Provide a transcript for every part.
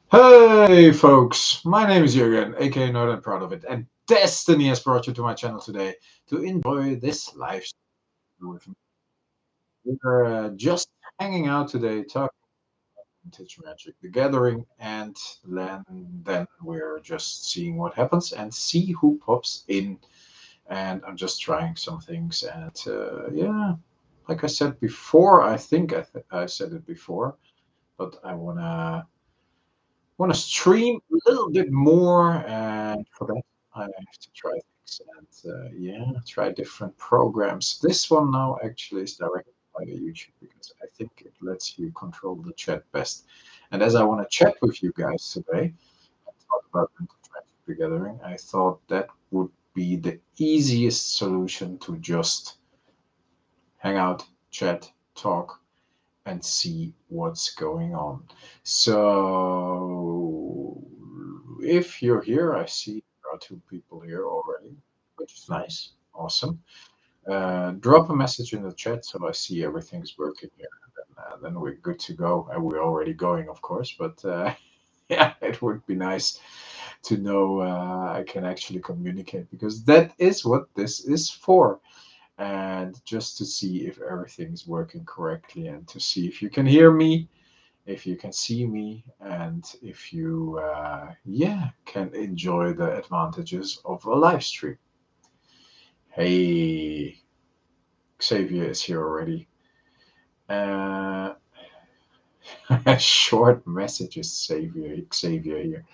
Hey folks, my name is Jürgen, aka Nerd and Proud of It, and Destiny has brought you to my channel today to enjoy this live stream with me. We're just hanging out today, talking Vintage Magic, the Gathering, and then we're just seeing what happens and see who pops in. And I'm just trying some things, and yeah, like I said before, I think I said it before, but I want to stream a little bit more, and for that I have to try things and yeah, try different programs. This one now actually is directed by the YouTube because I think it lets you control the chat best. And as I want to chat with you guys today and talk about Vintage Magic the Gathering, I thought that would be the easiest solution to just hang out, chat, talk, and see what's going on. So, if you're here, I see there are two people here already, which is nice. Awesome. Drop a message in the chat so I see everything's working here. Then we're good to go. And we're already going, of course, but yeah, it would be nice to know I can actually communicate because that is what this is for, and just to see if everything's working correctly and to see if you can hear me, if you can see me, and if you yeah, can enjoy the advantages of a live stream. Hey, Xavier is here already. uh Short messages, Xavier here.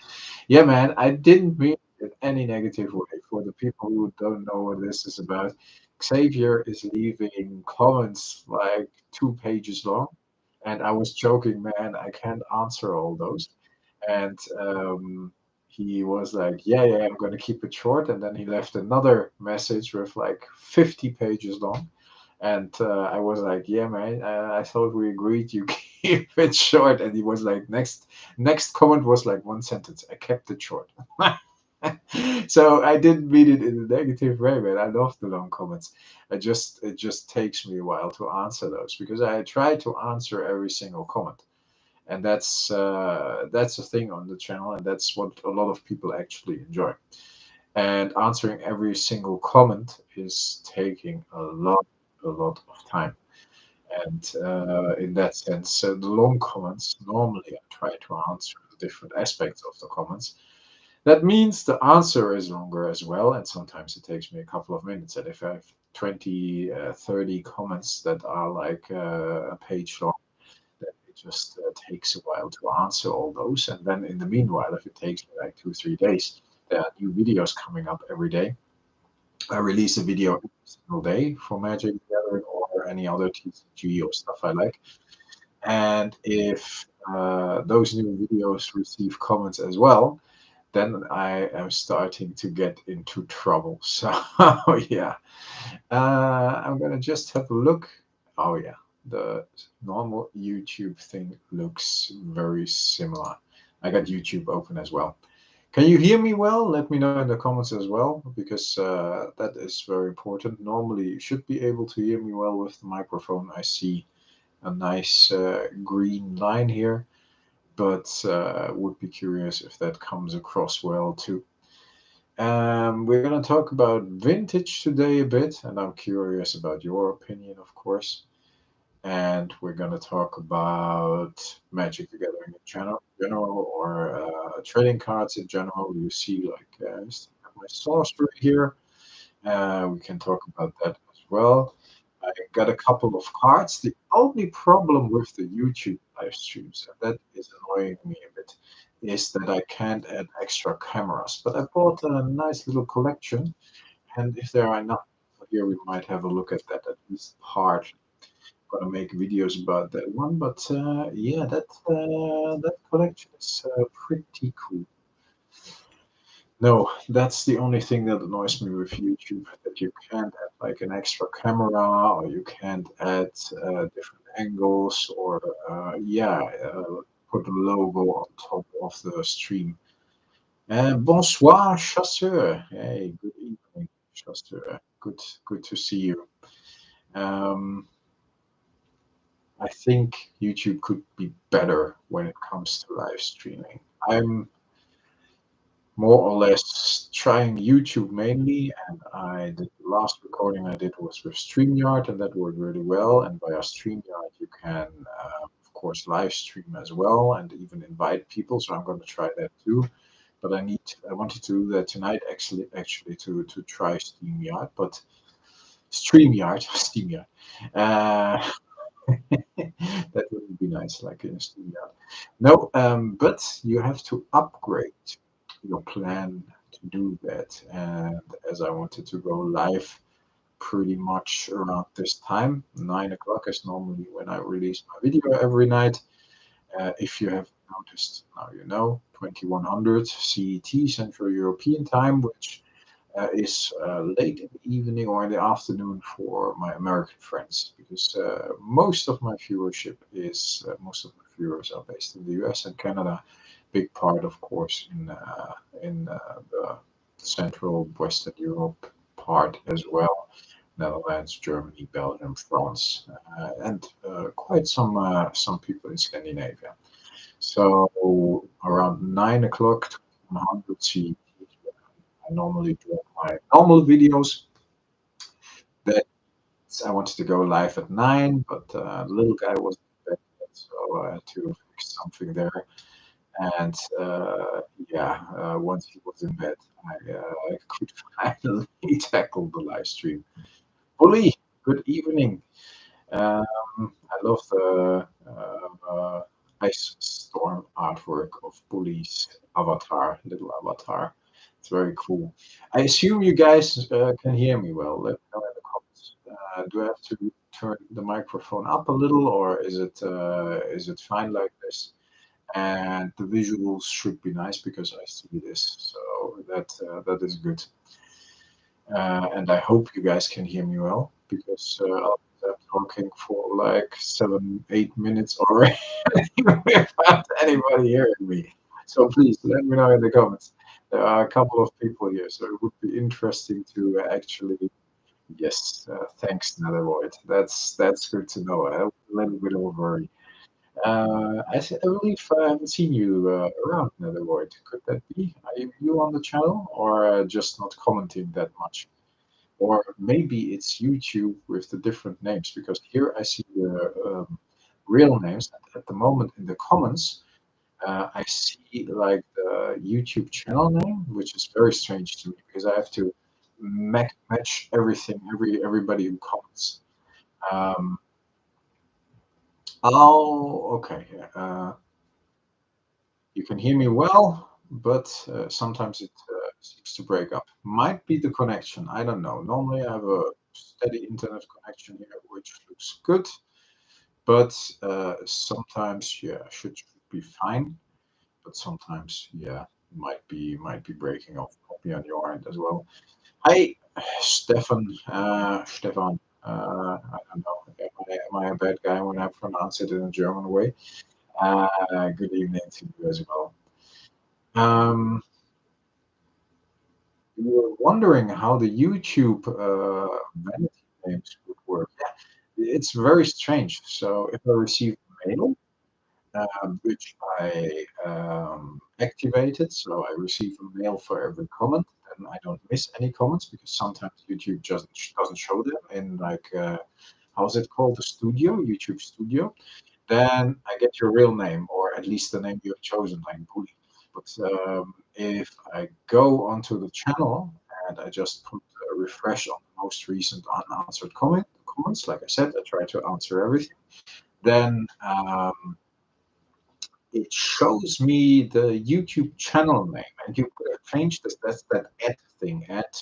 Yeah, man, I didn't mean it in any negative way. For the people who don't know what this is about, Xavier is leaving comments like 2 pages long. And I was joking, man, I can't answer all those. And he was like, yeah, I'm going to keep it short. And then he left another message with like 50 pages long. And I was like, yeah, man, I thought we agreed you keep it short. And he was like, next comment was like one sentence. I kept it short. So I didn't mean it in a negative way, man. I love the long comments. It just takes me a while to answer those because I try to answer every single comment, and that's the thing on the channel, and that's what a lot of people actually enjoy. And answering every single comment is taking a lot of time. And in that sense, the long comments, normally I try to answer the different aspects of the comments. That means the answer is longer as well, and sometimes it takes me a couple of minutes. And if I have 20, 30 comments that are like a page long, then it just takes a while to answer all those. And then in the meanwhile, if it takes me like 2, 3 days, there are new videos coming up every day. I release a video every single day for Magic the Gathering or any other TCG or stuff I like. And if those new videos receive comments as well, then I am starting to get into trouble. So yeah, I'm gonna just have a look. Oh yeah, the normal YouTube thing looks very similar. I got YouTube open as well. Can you hear me well? Let me know in the comments as well, because that is very important. Normally, you should be able to hear me well with the microphone. I see a nice green line here, but would be curious if that comes across well too. We're going to talk about vintage today a bit, and I'm curious about your opinion, of course. And we're going to talk about Magic the Gathering in general or trading cards in general. You see, like, my sorcery here. We can talk about that as well. I got a couple of cards. The only problem with the YouTube live streams, and that is annoying me a bit, is that I can't add extra cameras. But I bought a nice little collection, and if there are enough here, we might have a look at that at least part. Gonna make videos about that one, but yeah, that collection is pretty cool. No, that's the only thing that annoys me with YouTube, that you can't add like an extra camera, or you can't add different angles, or yeah, put a logo on top of the stream. Bonsoir, chasseur. Hey, good evening, chasseur. Good to see you. Um, I think YouTube could be better when it comes to live streaming. I'm more or less trying YouTube mainly, and I did the last recording I did was with StreamYard, and that worked really well. And via StreamYard, you can, of course, live stream as well, and even invite people. So I'm going to try that too. But I wanted to do that tonight, actually, to try StreamYard, but StreamYard, StreamYard. Uh, that would be nice, like in StreamYard. No, but you have to upgrade your plan to do that. And as I wanted to go live pretty much around this time, 9 o'clock is normally when I release my video every night. If you have noticed, now you know, 2100 CET, Central European Time, which is late in the evening or in the afternoon for my American friends, because most of my viewers are based in the US and Canada. Big part, of course, in the Central Western Europe part as well. Netherlands, Germany, Belgium, France, and quite some people in Scandinavia. So around 9 o'clock to 100 CET, I normally drop my normal videos. That I wanted to go live at 9, but the little guy wasn't in bed yet, so I had to fix something there. And yeah, once he was in bed, I could finally tackle the live stream. Bully, good evening. I love the Ice Storm artwork of Bully's avatar, little avatar. It's very cool. I assume you guys can hear me well. Let me know in the comments. Do I have to turn the microphone up a little, or is it fine like this? And the visuals should be nice because I see this, so that is good. And I hope you guys can hear me well because I'm talking for like 7, 8 minutes already without anybody hearing me. So please let me know in the comments. There are a couple of people here, so it would be interesting to actually. Yes, thanks, Nethervoid. That's good to know. A little bit of a worry. I believe I haven't seen you around Nethervoid. Could that be? Are you on the channel or just not commenting that much? Or maybe it's YouTube with the different names, because here I see the real names. At the moment in the comments, I see like the YouTube channel name, which is very strange to me because I have to match everything, everybody who comments. Um, oh, okay. You can hear me well, but sometimes it seems to break up. Might be the connection. I don't know. Normally, I have a steady internet connection here, which looks good, but sometimes, yeah, should be fine. But sometimes, yeah, might be breaking off. Probably on your end as well. Hi, Stefan. Stefan. I don't know. Am I a bad guy when I pronounce it in a German way? Good evening to you as well. Um, you were wondering how the YouTube vanity names would work. Yeah, it's very strange. So if I receive mail, which I activated, so I receive a mail for every comment, and I don't miss any comments because sometimes YouTube just doesn't show them in like how's it called, the studio, YouTube Studio. Then I get your real name, or at least the name you have chosen, like Bully. But if I go onto the channel and I just put a refresh on the most recent unanswered comments, like I said, I try to answer everything. Then it shows me the YouTube channel name, and you could have changed this. That's that at thing, at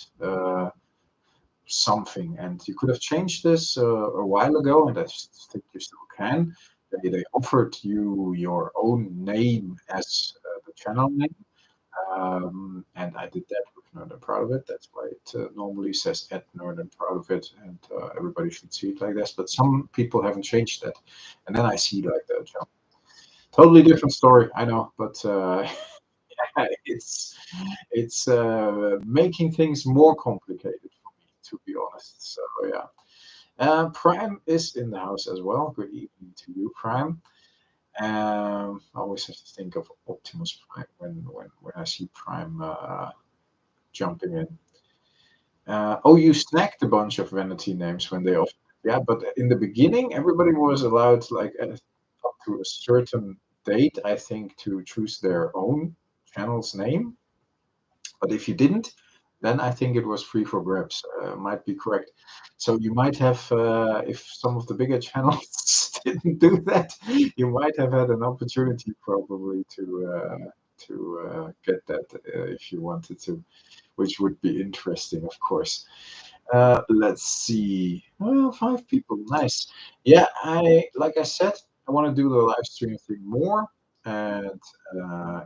something, and you could have changed this a while ago, and I think you still can. They offered you your own name as the channel name, and I did that with Nerd and Proud of It. That's why it normally says at Nerd and Proud of It, and everybody should see it like this. But some people haven't changed that, and then I see like the channel. Totally different story, I know, but it's making things more complicated for me, to be honest. So yeah. Prime is in the house as well. Good evening to you, Prime. I always have to think of Optimus Prime when I see Prime jumping in. Oh, you snagged a bunch of vanity names when they offered. Yeah, but in the beginning, everybody was allowed like up to a certain date, I think, to choose their own channel's name. But if you didn't, then I think it was free for grabs. Might be correct. So you might have, if some of the bigger channels didn't do that, you might have had an opportunity probably to get that if you wanted to, which would be interesting, of course. Let's see. Well, 5 people, nice. Yeah, like I said, I want to do the live stream thing more, and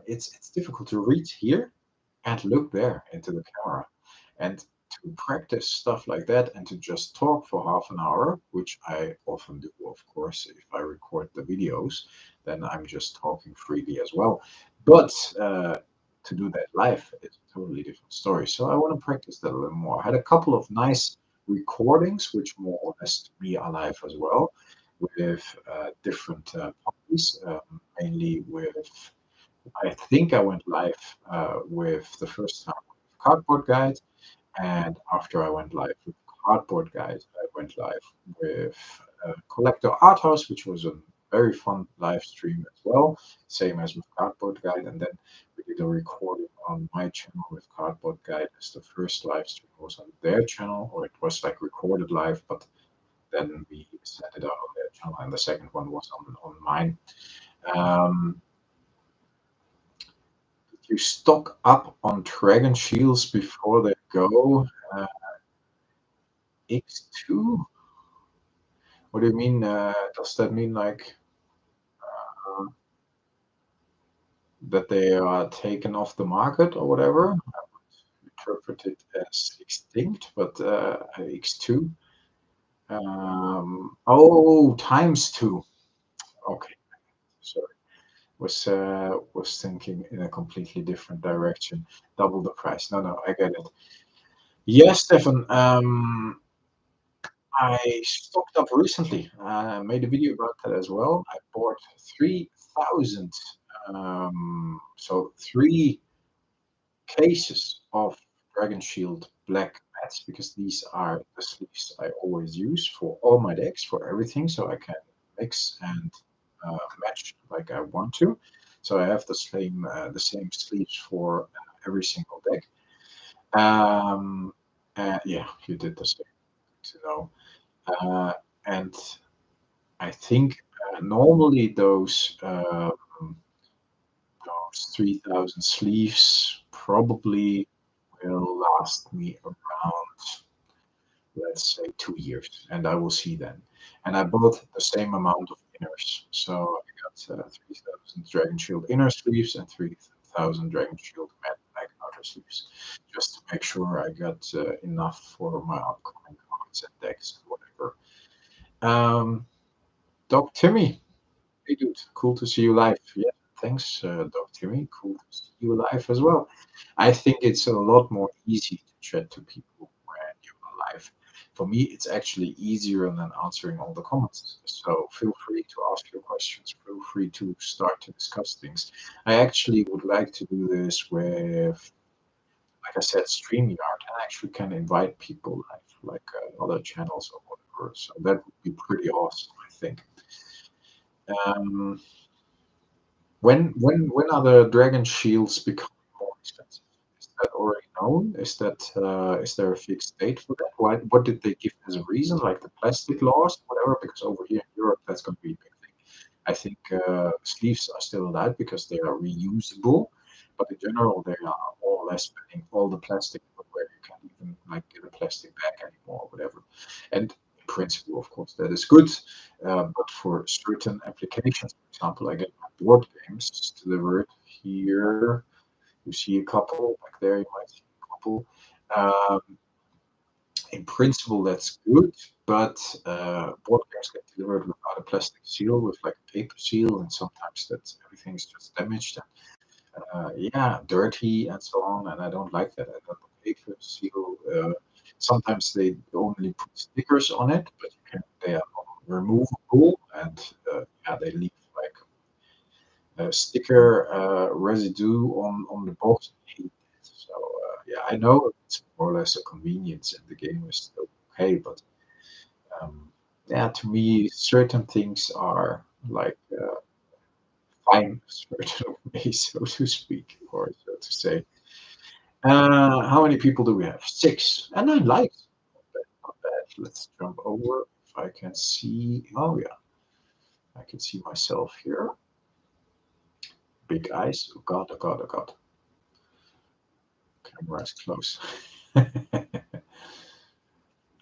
it's difficult to reach here and look there into the camera. And to practice stuff like that and to just talk for half an hour, which I often do, of course, if I record the videos, then I'm just talking freely as well. But to do that live is a totally different story. So I want to practice that a little more. I had a couple of nice recordings, which more or less to me are live as well, with different parties, mainly with I think I went live with the first time with Cardboard Guide, and after I went live with Cardboard Guide, I went live with Collector Art House, which was a very fun live stream as well, same as with Cardboard Guide. And then we did a recording on my channel with Cardboard Guide as the first live stream was on their channel, or it was like recorded live, but then we sent it out on their channel, and the second one was on mine. Um, you stock up on Dragon Shields before they go. X2? What do you mean? Does that mean like uh, that they are taken off the market or whatever? I would interpret it as extinct, but X2. Oh, times two. Okay, sorry. Was thinking in a completely different direction. Double the price. No, no, I get it. Yes, Stefan. I stocked up recently. Made a video about that as well. I bought 3,000, so 3 cases of Dragon Shield Black mats because these are the sleeves I always use for all my decks, for everything, so I can mix and match like I want to. So I have the same sleeves for every single deck. Yeah, you did the same to know. Uh, and I think normally those 3,000 sleeves probably will last me around, let's say, 2 years, and I will see then. And I bought the same amount of inners, so I got 3,000 Dragon Shield inner sleeves and 3,000 Dragon Shield matte black outer sleeves, just to make sure I got enough for my upcoming cards and decks and whatever. Um, Doc Timmy. Hey, dude, cool to see you live. Yeah, thanks, Doc Timmy. Cool to see you live as well. I think it's a lot more easy to chat to people when you're live. For me, it's actually easier than answering all the comments. So feel free to ask your questions. Feel free to start to discuss things. I actually would like to do this with, like I said, StreamYard. I actually can invite people live, like other channels or whatever. So that would be pretty awesome, I think. Um, when are the dragon shields becoming more expensive? Is that already known? Is there a fixed date for that? What did they give as a reason, like the plastic laws, whatever? Because over here in Europe, that's going to be a big thing. I think sleeves are still allowed because they are reusable, but in general, they are more or less banning all the plastic where you can't even like get a plastic bag anymore or whatever. And in principle, of course, that is good. But for certain applications, for example, I get my board games delivered here. You see a couple back there. You might see a couple. Um, in principle, that's good, but board games get delivered without a plastic seal, with like a paper seal, and sometimes that everything is just damaged and yeah, dirty and so on. And I don't like that. I don't like paper seal. Sometimes they only put stickers on it, but they are removable, and yeah, they leave like sticker residue on the box. I hate that. So yeah, I know it's more or less a convenience, and the game is still okay, but yeah, to me, certain things are like fine a certain way, so to speak, or so to say. How many people do we have? Six, and 9 likes. Not bad, not bad. Let's jump over if I can see. Oh yeah, I can see myself here. Big eyes. Oh god, oh god, oh god. Camera is close.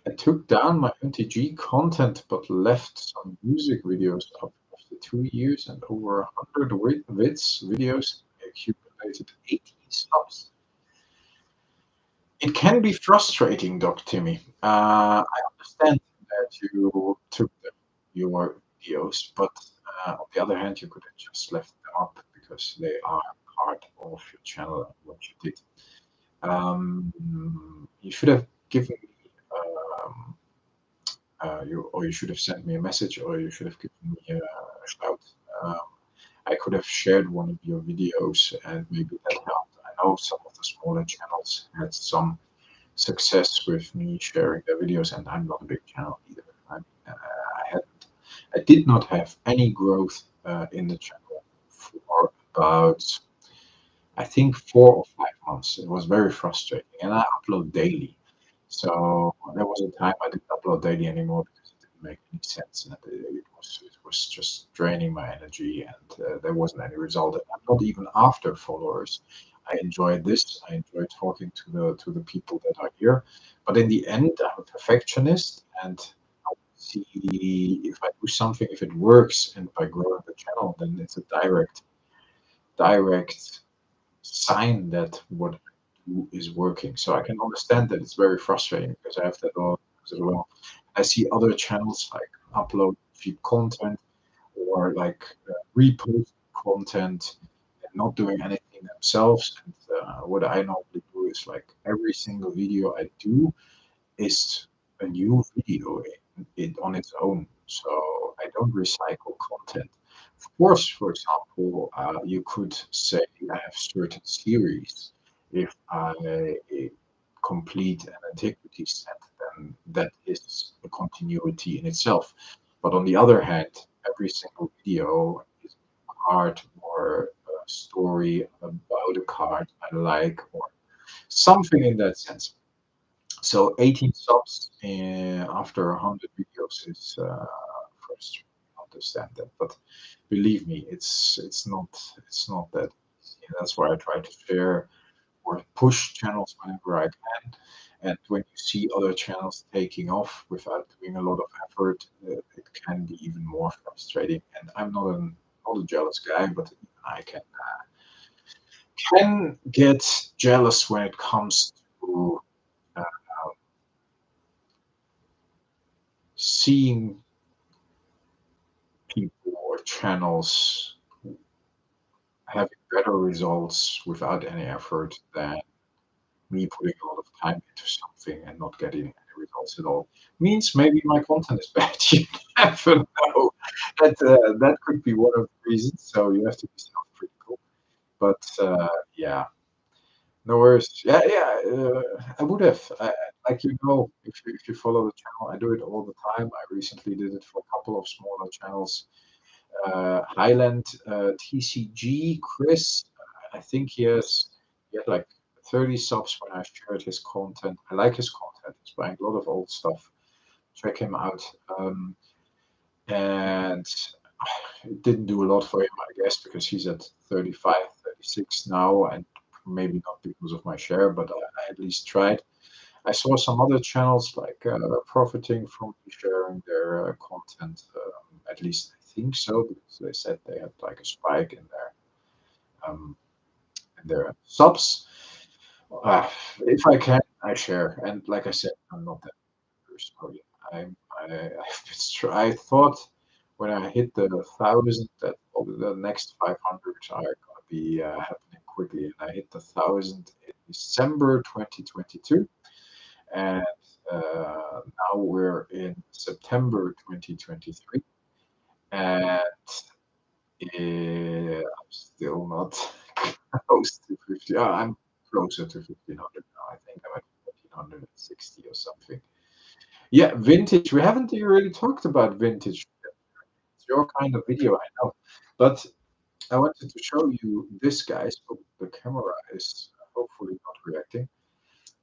I took down my MTG content but left some music videos up after 2 years and over 100 vids videos. I accumulated 80 subs. It can be frustrating, Doc Timmy. I understand that you took your videos, but on the other hand, you could have just left them up because they are part of your channel and what you did. You should have given me um, or you should have sent me a message, or you should have given me a shout. Um, I could have shared one of your videos, and maybe that helped. I know some of the smaller channels had some success with me sharing their videos, and I'm not a big channel either. I had, I did not have any growth in the channel for about, I think, 4 or 5 months. It was very frustrating, and I upload daily. So there was a time I didn't upload daily anymore because it didn't make any sense, and it was just draining my energy, and there wasn't any result. And I'm not even after followers. I enjoy this. I enjoy talking to the people that are here. But in the end, I'm a perfectionist, and I see if I do something, if it works, and by growing the channel, then it's a direct sign that what I do is working. So I can understand that it's very frustrating because I have that all as well. I see other channels like upload feed content or like repost content and not doing anything themselves. And what I normally do is like every single video I do is a new video on its own. So I don't recycle content. Of course, for example, you could say I have certain series. If I complete an antiquity set, then that is a continuity in itself. But on the other hand, every single video is a card or a story about a card I like or something in that sense. So 18 subs after 100 videos is frustrating. I understand that, but believe me, it's not that easy. That's why I try to share or push channels whenever I can. And when you see other channels taking off without doing a lot of effort, it can be even more frustrating. And I'm not a jealous guy, but even I can get jealous when it comes to uh, seeing people or channels having better results without any effort than me putting a lot of time into something and not getting any results at all. Means maybe my content is bad. You never know. That could be one of the reasons. So you have to be self-critical. But yeah, no worries. Yeah, yeah. I would have. Like if you follow the channel, I do it all the time. I recently did it for a couple of smaller channels. Highland TCG, Chris. I think he had like 30 subs when I shared his content. I like his content. He's buying a lot of old stuff. Check him out. And it didn't do a lot for him, I guess, because he's at 35, 36 now, and maybe not because of my share, but I at least tried. I saw some other channels like profiting from me sharing their content. At least I think so, because they said they had like a spike um, in their subs. Uh, if I can, I share. And like I said, I'm not that person. I thought when I hit the 1,000 that the next 500 are gonna be happening quickly, and I hit the 1,000 in December 2022, and now we're in September 2023, and I'm still not close to 50. I'm closer to 1500 now. I think I'm at 1460 or something. Yeah, vintage. We haven't really talked about vintage. It's your kind of video, I know. But I wanted to show you this, guys. So the camera is hopefully not reacting.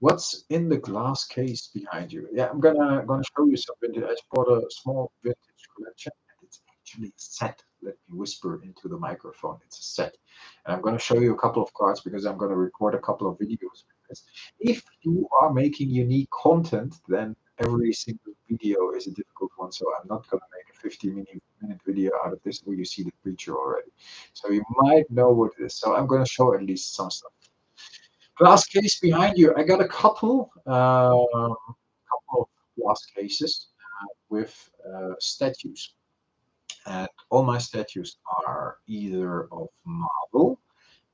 What's in the glass case behind you? Yeah, I'm gonna show you some vintage. I bought a small vintage collection, and it's actually a set. Let me whisper into the microphone. It's a set, and I'm gonna show you a couple of cards because I'm gonna record a couple of videos with this. If you are making unique content, then every single video is a difficult one. So I'm not gonna make a 50-minute video out of this where you see the picture already. So you might know what it is. So I'm gonna show at least some stuff. Glass case behind you. I got a couple of glass cases with statues, and all my statues are either of Marvel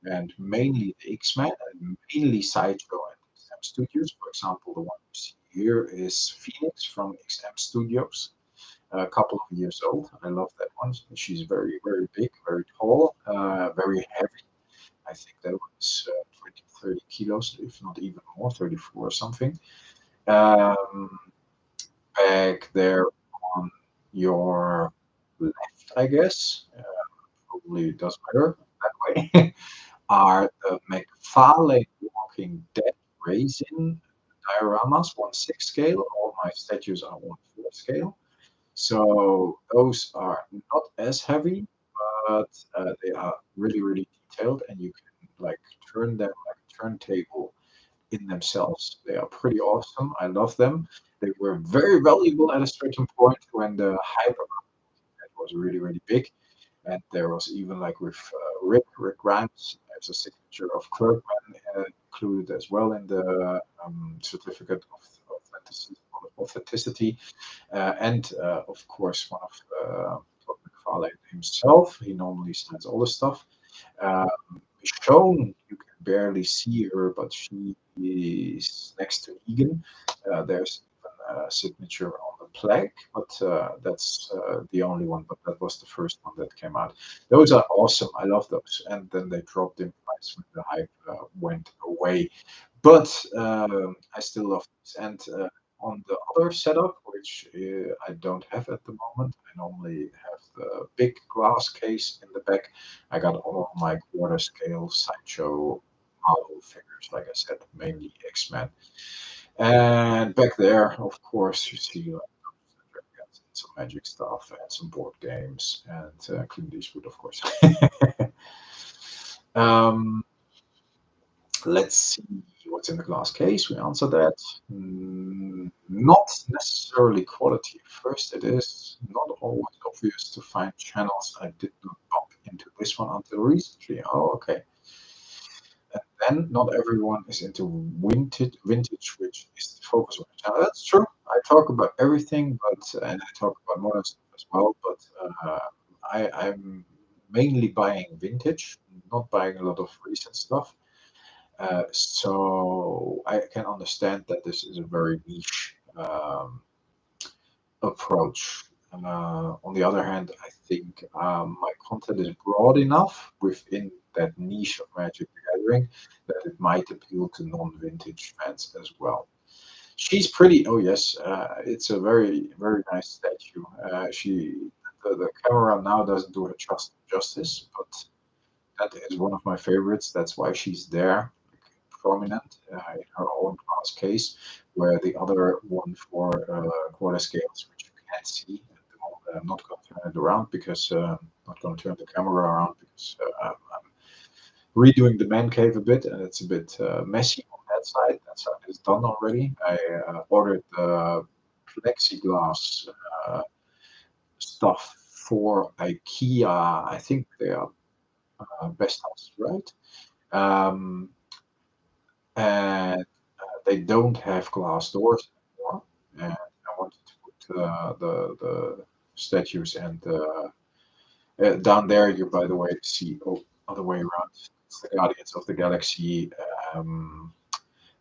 and mainly the X-Men and mainly Sideshow and XM Studios. For example, the one you see here is Phoenix from XM Studios, a couple of years old. I love that one. She's very, very big, very tall, very heavy. I think that was 20, 30 kilos, if not even more, 34 or something. Um, Back there on your left, I guess, probably does matter that way, are the McFarlane Walking Dead Raisin dioramas, 1/6 scale. All my statues are 1/4 scale. So those are not as heavy, but they are really, really detailed, and you can like turn them like a turntable in themselves. They are pretty awesome. I love them. They were very valuable at a certain point when the hype around that was really, really big. And there was even like with Rick Grimes, there's a signature of Kirkman included as well in the certificate of authenticity. And of course, one of Todd McFarlane himself. He normally signs all the stuff. Um, Michonne, you can barely see her, but she is next to Egan. There's even a signature on the plaque, but that's the only one. But that was the first one that came out. Those are awesome. I love those. And then they dropped in price when the hype went away. But I still love this. And on the other setup, which I don't have at the moment, I normally have the big glass case in the back. I got all of my quarter scale sideshow Marvel figures, like I said, mainly X-Men. And back there, of course, you see like some magic stuff and some board games and Clint Eastwood, of course. um, let's see what's in the glass case. We answered that. Not necessarily quality. First, it is not always obvious to find channels. I did not bump into this one until recently. Oh, okay. And then not everyone is into vintage, which is the focus of the channel. That's true. I talk about everything, but and I talk about modern stuff as well. But I'm mainly buying vintage, not buying a lot of recent stuff. So I can understand that this is a very niche approach. On the other hand, I think my content is broad enough within that niche of Magic the Gathering that it might appeal to non-vintage fans as well. She's pretty. Oh yes, it's a very very nice statue. The camera now doesn't do her justice, but that is one of my favorites. That's why she's there, prominent in her own class case, where the other one for quarter scales, which you can't see at the moment. I'm not going to turn it around because I'm not going to turn the camera around because I'm redoing the man cave a bit, and it's a bit messy on that side. That side is done already. I ordered the plexiglass uh, stuff for IKEA. I think they are best house, right? Um, and they don't have glass doors anymore. And I wanted to put the statues and down there. You, by the way, see other way around. It's the Guardians of the Galaxy um,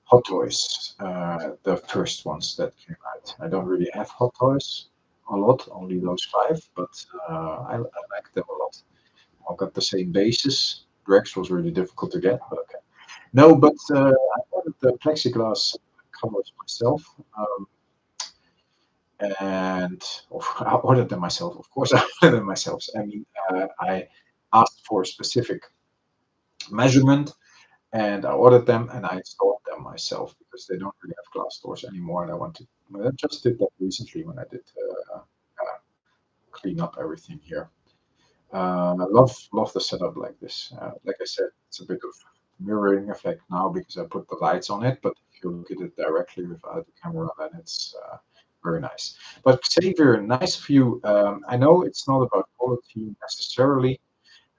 Hot Toys, the first ones that came out. I don't really have Hot Toys a lot, only those five, but I like them a lot. I've got the same bases. Drex was really difficult to get, but okay. No, but I ordered the plexiglass covers myself, and I ordered them myself. Of course, I ordered them myself. I mean, I asked for a specific measurement, and I ordered them, and I installed them myself because they don't really have glass doors anymore. And I wanted, I just did that recently when I did clean up everything here. I love the setup like this. Like I said, it's a bit of mirroring effect now because I put the lights on it. But if you look at it directly without the camera, then it's very nice. But Xavier, nice of you. I know it's not about quality necessarily,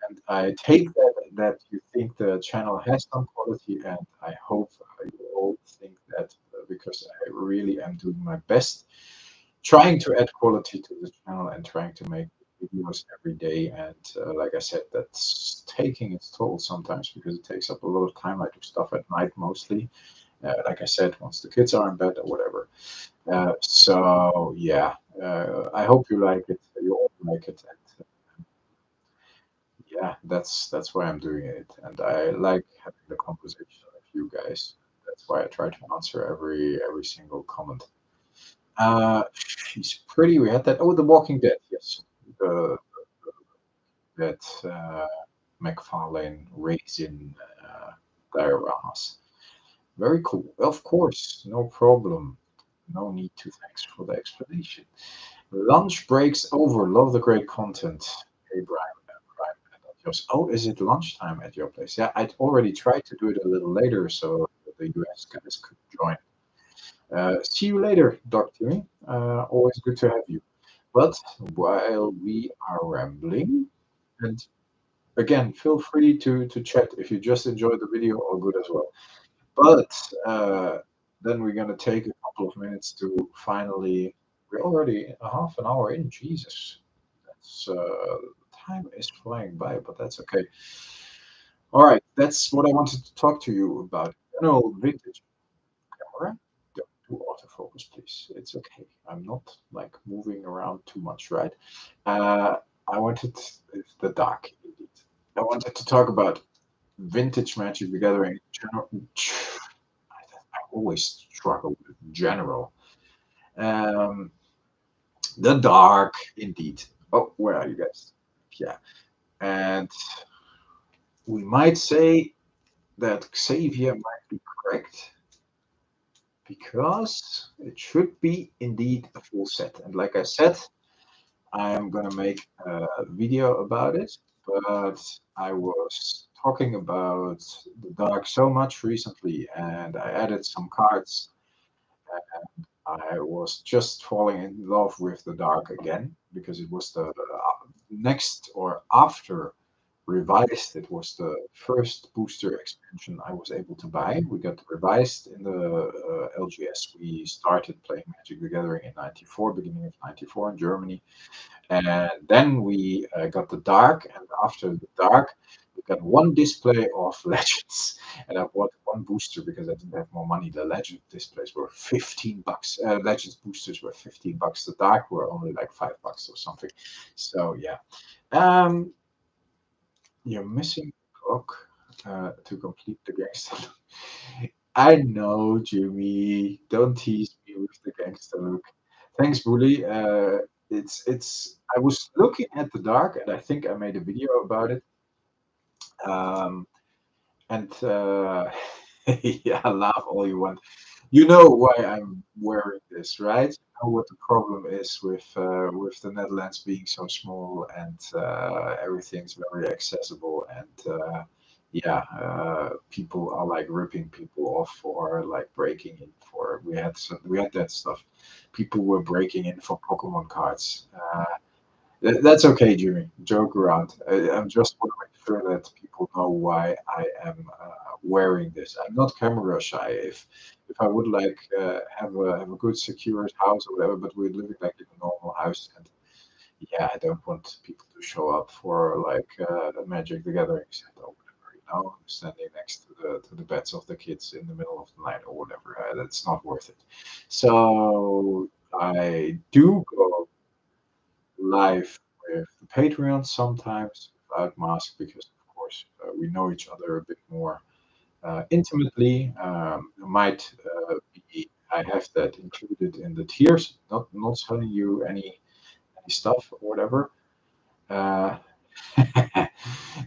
and I take that you think the channel has some quality, and I hope you all think that because I really am doing my best trying to add quality to the channel and trying to make videos every day. And like I said, that's taking its toll sometimes because it takes up a lot of time. I do stuff at night mostly. Like I said, once the kids are in bed or whatever. So yeah, I hope you like it. You all like it. And yeah, that's why I'm doing it. And I like having the conversation with you guys. That's why I try to answer every single comment. She's pretty. We had that. Oh, The Walking Dead. Yes, the that McFarlane Raisin dioramas. Very cool. Of course, no problem. No need to. Thanks for the explanation. Lunch breaks over. Love the great content. Hey, Brian. Oh, is it lunchtime at your place? Yeah, I'd already tried to do it a little later so the US guys could join. See you later, Dr. Always good to have you. But while we are rambling, and again, feel free to chat if you just enjoyed the video, all good as well. But then we're gonna take a couple of minutes to finally. We're already a half an hour in. Jesus, that's time is flying by, but that's okay. All right, that's what I wanted to talk to you about. Vintage camera. Don't do autofocus, please. It's okay. I'm not like moving around too much, right? I wanted the dark indeed. I wanted to talk about vintage Magic the Gathering. I always struggle with general. Um, the dark indeed. Oh, where are you guys? Yeah, and we might say that Xavier might be correct because it should be indeed a full set. And like I said, I'm gonna make a video about it, but I was talking about the dark so much recently, and I added some cards. I was just falling in love with the dark again because it was the next or after revised. It was the first booster expansion I was able to buy. We got revised in the LGS. We started playing Magic the Gathering in '94, beginning of '94 in Germany. And then we got the dark, and after the dark, we got one display of legends. And I bought one booster because I didn't have more money. The legend displays were 15 bucks. Legends boosters were 15 bucks. The dark were only like 5 bucks or something. So yeah. Um, you're missing a clock to complete the gangster look. I know, Jimmy. Don't tease me with the gangster look. Thanks, Bully. It's. I was looking at the dark, and I think I made a video about it. Um, and yeah, laugh all you want. You know why I'm wearing this, right? You know what the problem is with the Netherlands being so small and everything's very accessible and yeah, people are like ripping people off or like breaking in for. We had that stuff. People were breaking in for Pokemon cards. That's okay, Jimmy. Joke around. I'm just want to make sure that people know why I am wearing this. I'm not camera shy. If I would like have a good secured house or whatever, but we're living like in a normal house, and yeah, I don't want people to show up for like a Magic the Gathering set or whatever. Standing next to the beds of the kids in the middle of the night or whatever. That's not worth it. So I do go live with the Patreon sometimes without mask because, of course, we know each other a bit more intimately. Might be I have that included in the tiers, not selling you any stuff or whatever. Uh,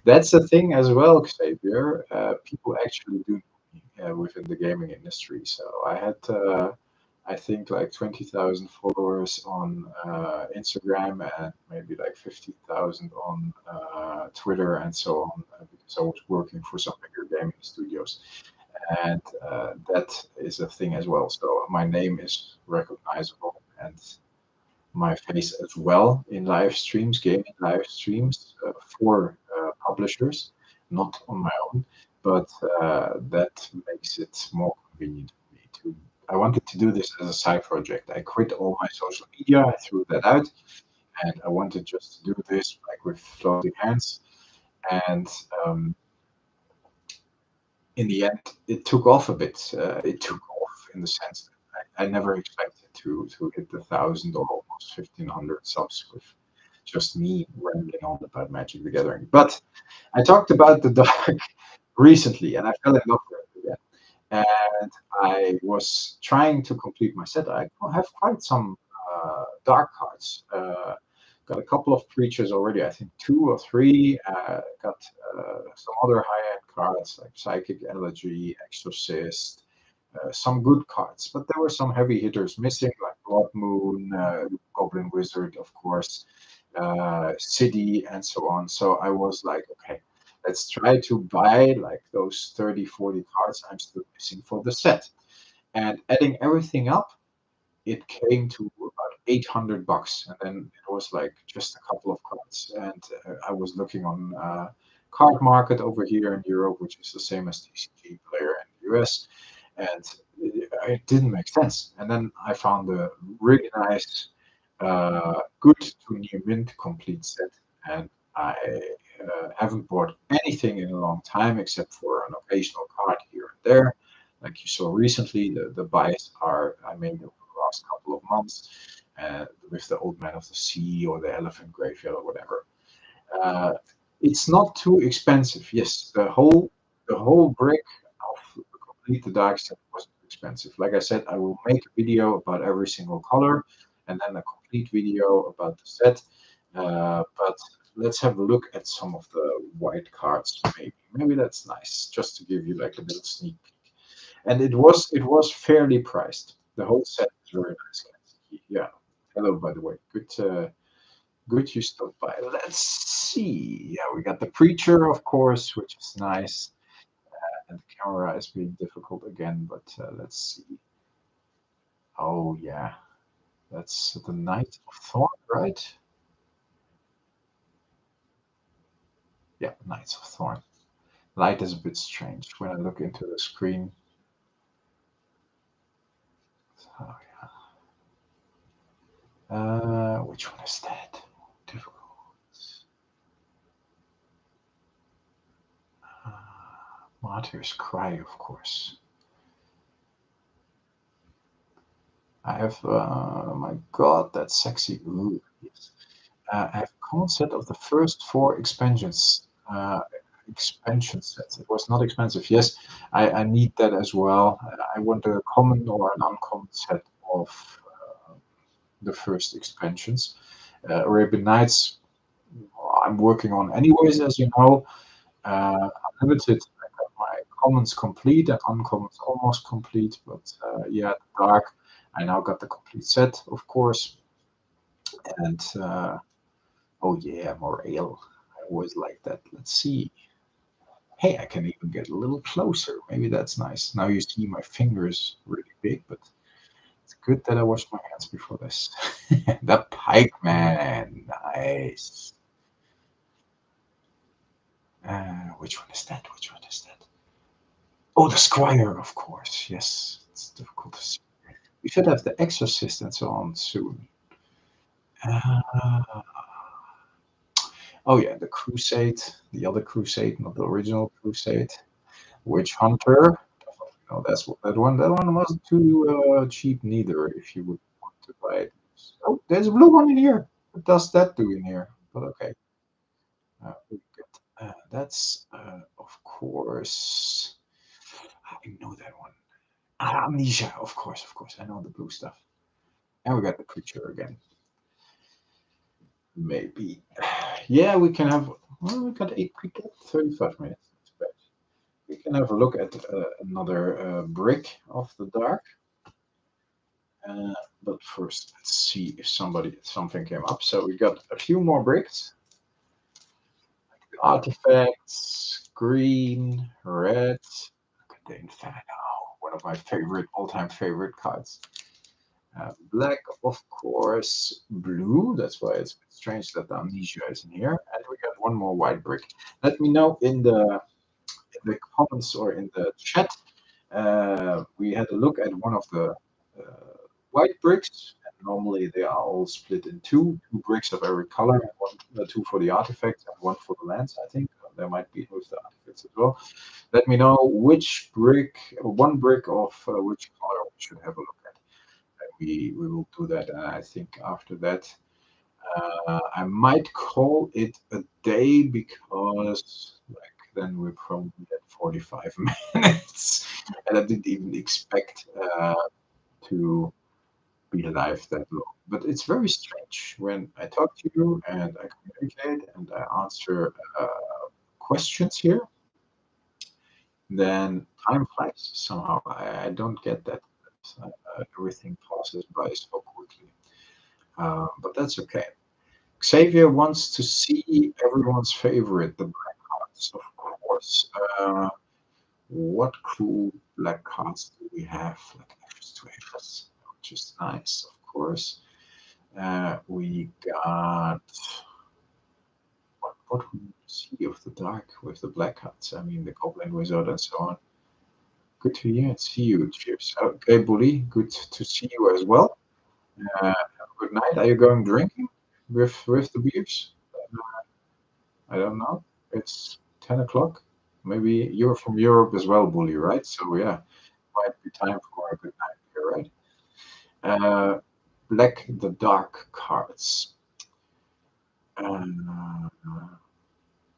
that's a thing as well, Xavier. People actually do within the gaming industry. So I had, I think, like 20,000 followers on Instagram and maybe like 50,000 on Twitter and so on, because I was working for some bigger gaming studios. And that is a thing as well. So my name is recognizable and my face as well in live streams, gaming live streams for publishers, not on my own, but that makes it more convenient for me to. I wanted to do this as a side project. I quit all my social media, I threw that out, and I wanted just to do this like with floating hands. And um, in the end, it took off a bit. It took off in the sense that I never expected to hit the 1,000 or almost 1,500 subs with just me rambling on about Magic the Gathering. But I talked about the dark recently, and I fell in love with it again. And I was trying to complete my set. I have quite some dark cards. Got a couple of creatures already. I think two or three. Got some other high-end cards like Psychic Elegy, Exorcist, some good cards. But there were some heavy hitters missing, like Blood Moon, Goblin Wizard, of course, City, and so on. So I was like, okay, let's try to buy like those 30, 40 cards I'm still missing for the set. And adding everything up, it came to about 800 bucks. And then it was like just a couple of cards. And I was looking on Card Market over here in Europe, which is the same as TCG Player in the US. And it didn't make sense. And then I found a really nice, good to near mint complete set. And I haven't bought anything in a long time except for an occasional card here and there. Like you saw recently, the buys are I made over the last couple of months with the Old Man of the Sea or the Elephant Graveyard or whatever. Uh, it's not too expensive. Yes, the whole brick of complete the dark set wasn't too expensive. Like I said, I will make a video about every single color and then a complete video about the set. But let's have a look at some of the white cards. Maybe that's nice, just to give you like a little sneak peek. And it was fairly priced. The whole set is very nice. Yeah. Hello, by the way. Good you stopped by. Let's see. Yeah, we got the preacher, of course, which is nice. And the camera is being difficult again, but let's see. Oh yeah, that's the Knight of Thorn, right? Yeah, Knights of Thorn. Light is a bit strange when I look into the screen. Oh, yeah. Which one is that? Difficult. Uh, Martyr's Cry, of course. I have, my God, that's sexy. Ooh, yes. I have a common set of the first four expansions. Expansion sets. It was not expensive. Yes, I need that as well. I want a common or an uncommon set of the first expansions. Arabian Nights, I'm working on anyways, as you know. Unlimited, I got my commons complete and uncommons almost complete, but yeah, Dark, I now got the complete set, of course. And oh yeah, more ale. I always like that. Let's see. Hey, I can even get a little closer. Maybe that's nice. Now you see my fingers really big, but it's good that I washed my hands before this. The Pikeman. Nice. Which one is that? Which one is that? Oh, the Squire, of course. Yes, it's difficult to see. We should have the Exorcist and so on soon. Uh, oh yeah, the Crusade, the other Crusade, not the original Crusade. Witch Hunter. No, that's what that one. That one wasn't too cheap neither. If you would want to buy it. Oh, there's a blue one in here. What does that do in here? But okay. We That's of course. I know that one. Ah, Amnesia, of course, of course. I know the blue stuff. And we got the creature again. Maybe. Yeah, we can have. Well, we got eight. We got 35 minutes. That's bad. We can have a look at another brick of the dark. Uh, but first, let's see if something came up. So we got a few more bricks. Artifacts, green, red. The Inferno, one of my favorite, all-time favorite cards. Black, of course, blue. That's why it's strange that the Amnesia is in here. And we got one more white brick. Let me know in the comments or in the chat. We had a look at one of the white bricks. And normally they are all split in two bricks of every color, and two for the artifacts and one for the lands. I think there might be with the artifacts as well. Let me know which brick, one brick of which color we should have a look at. And we will do that. And I think after that, I might call it a day because like then we probably at 45 minutes, and I didn't even expect to be live that long. But it's very strange when I talk to you and I communicate and I answer questions here, then time flies somehow. I don't get that. Everything passes by so quickly. But that's okay. Xavier wants to see everyone's favorite, the black cards, of course. What cool black cards do we have? Like Efforts to Efforts, which is nice, of course. We got what we see of the dark with the black cards. I mean, the Goblin Wizard and so on. Good to hear and see you. Cheers. Okay, Bully, good to see you as well. Have a good night. Are you going drinking with the beers? I don't know. It's 10 o'clock. Maybe you're from Europe as well, Bully, right? So yeah, might be time for a good night here, right? Uh, Black the Dark cards. Uh,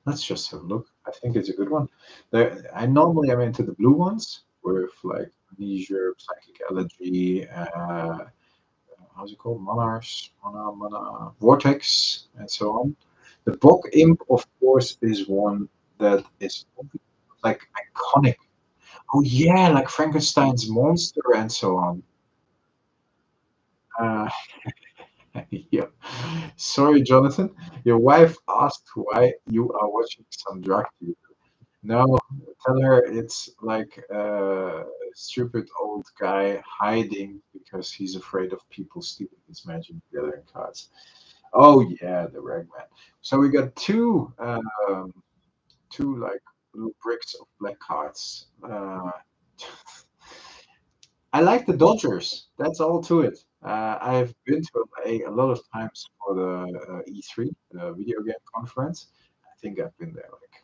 let's just have a look. I think it's a good one. I normally am into the blue ones with like Amnesia, Psychic Allergy, how's it called? Mana, Vortex, and so on. The Bog Imp, of course, is one that is like iconic. Oh yeah, like Frankenstein's monster and so on. Uh, yeah. Sorry, Jonathan. Your wife asked why you are watching some drug TV. No, tell her it's like a stupid old guy hiding because he's afraid of people stealing his Magic the Gathering cards. Oh yeah, the Ragman. So we got two like little bricks of black cards. I like the Dodgers. That's all to it. I've been to a lot of times for the E3, the video game conference. I think I've been there like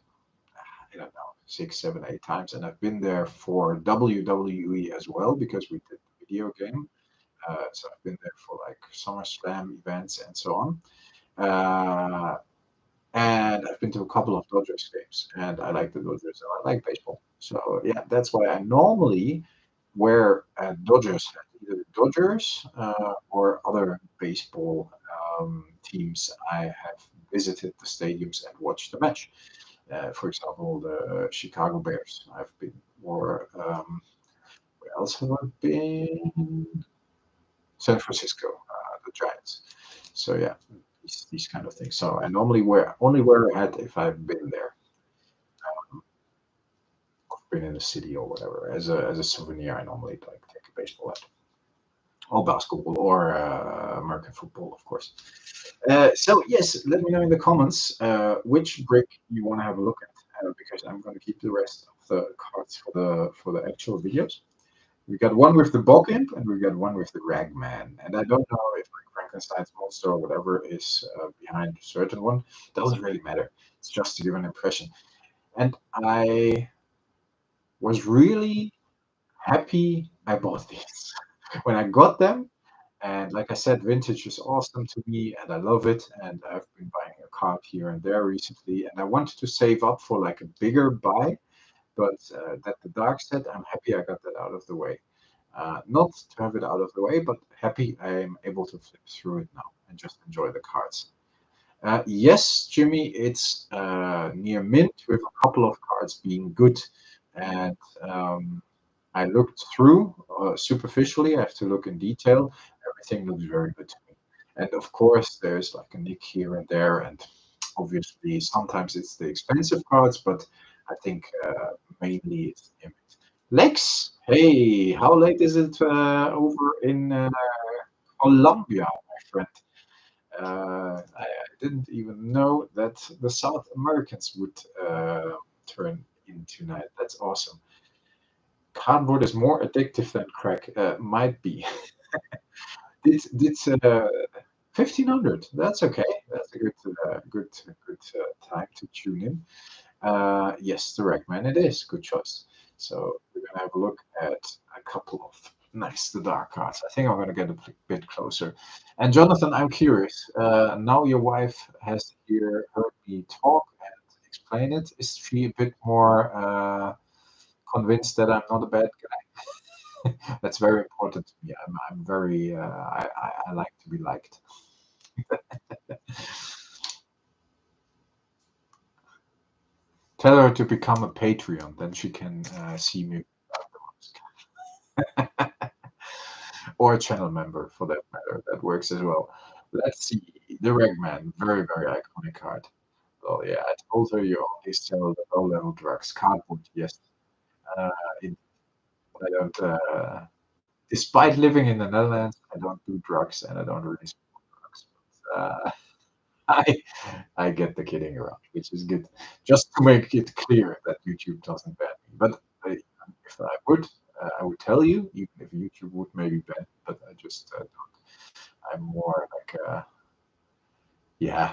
I don't know, six, seven, eight times, and I've been there for WWE as well because we did the video game. So I've been there for like SummerSlam events and so on. Uh, and I've been to a couple of Dodgers games, and I like the Dodgers, and I like baseball. So yeah, that's why I normally wear a Dodgers hat, either Dodgers or other baseball teams. I have visited the stadiums and watched the match. For example, the Chicago Bears. I've been, or where else have I been? San Francisco, the Giants. So yeah, these kind of things. So I normally wear a hat if I've been there, been in the city or whatever. As a souvenir, I normally like take a baseball hat, or basketball, or American football, of course. So yes, let me know in the comments which brick you want to have a look at, because I'm going to keep the rest of the cards for the actual videos. We got one with the Bog Imp, and we got one with the Ragman. And I don't know if like Frankenstein's monster or whatever is behind a certain one. Doesn't really matter. It's just to give an impression. And I was really happy I bought these. When I got them, And like I said, vintage is awesome to me, and I love it. And I've been buying a card here and there recently, and I wanted to save up for like a bigger buy. But that the dark set, I'm happy I got that out of the way. Not to have it out of the way, but happy I am able to flip through it now and just enjoy the cards. Yes, Jimmy, it's near mint with a couple of cards being good. And I looked through superficially. I have to look in detail. Everything looks very good to me. And of course, there's like a nick here and there. And obviously, sometimes it's the expensive cards, but I think mainly it's the image. Lex, hey, how late is it over in Colombia, my friend? I didn't even know that the South Americans would turn in tonight. That's awesome. Cardboard is more addictive than crack. Might be. Did 1500? That's okay. That's a good time to tune in. Yes, the Ragman it is. Good choice. So we're gonna have a look at a couple of nice the dark cards. I think I'm gonna get a bit closer. And Jonathan, I'm curious. Now your wife has here heard me talk and explain it. Is she a bit more convinced that I'm not a bad guy? That's very important to me. I'm very I like to be liked. Tell her to become a Patreon, then she can see me or a channel member for that matter. That works as well. Let's see. The Ragman, very, very iconic card. Oh yeah, I told her you only sell the low-level drugs. Cardboard, yes. Uh, it, I don't. Despite living in the Netherlands, I don't do drugs and I don't really smoke drugs. I I get the kidding around, which is good. Just to make it clear that YouTube doesn't ban me. But if I would tell you, even if YouTube would maybe ban, but I just I'm more like a yeah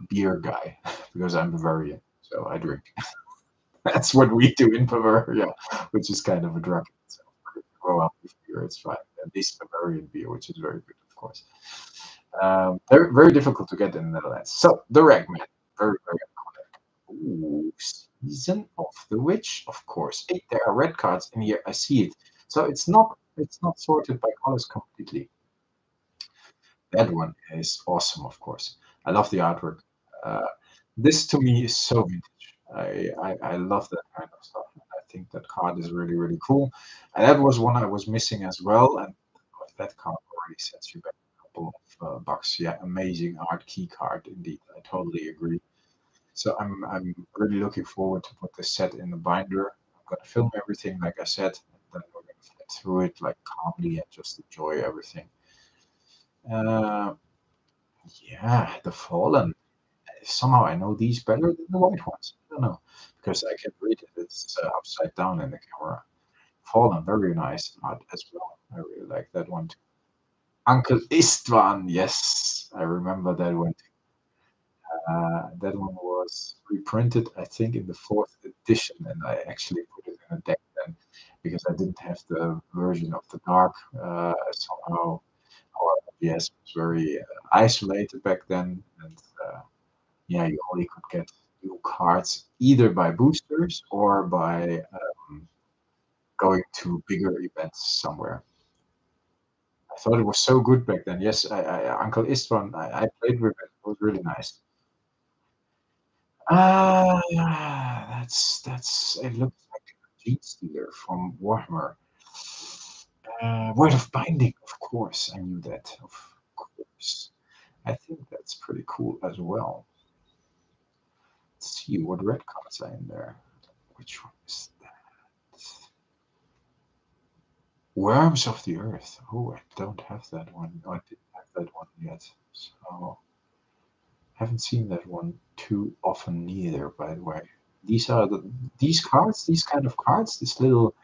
beer guy because I'm Bavarian, so I drink. That's what we do in Bavaria, which is kind of a drug. So if you grow up with beer, it's fine. At least Bavarian beer, which is very good, of course. Very, very difficult to get in the Netherlands. So the Ragman, very, very iconic. Ooh, Season of the Witch, of course. Hey, there are red cards in here. I see it. So it's not sorted by colors completely. That one is awesome, of course. I love the artwork. Uh, this to me is so vintage. I love that kind of stuff. I think that card is really, really cool. And that was one I was missing as well. And that card already sets you back a couple of bucks. Yeah, amazing art key card indeed. I totally agree. So I'm really looking forward to put this set in the binder. I'm gonna film everything like I said, and then we're gonna flip through it like calmly and just enjoy everything. Uh, yeah, the Fallen. Somehow I know these better than the white ones. I don't know because I can read it. It's upside down in the camera. Fallen, very nice art as well. I really like that one too. Uncle Istvan, yes, I remember that one. That one was reprinted, I think, in the fourth edition, and I actually put it in a deck then because I didn't have the version of the dark somehow. Our yes was very isolated back then, and yeah, you only could get new cards either by boosters or by going to bigger events somewhere. I thought it was so good back then. Yes, Uncle Istvan, I played with it. It was really nice. That's. It looks like a Gene Stealer from Warhammer. Word of Binding, of course. I knew that. Of course. I think that's pretty cool as well. Let's see what red cards are in there. Which one is that? Worms of the Earth. Oh, I don't have that one. I didn't have that one yet. So haven't seen that one too often neither, by the way. These cards, these kind of cards, these little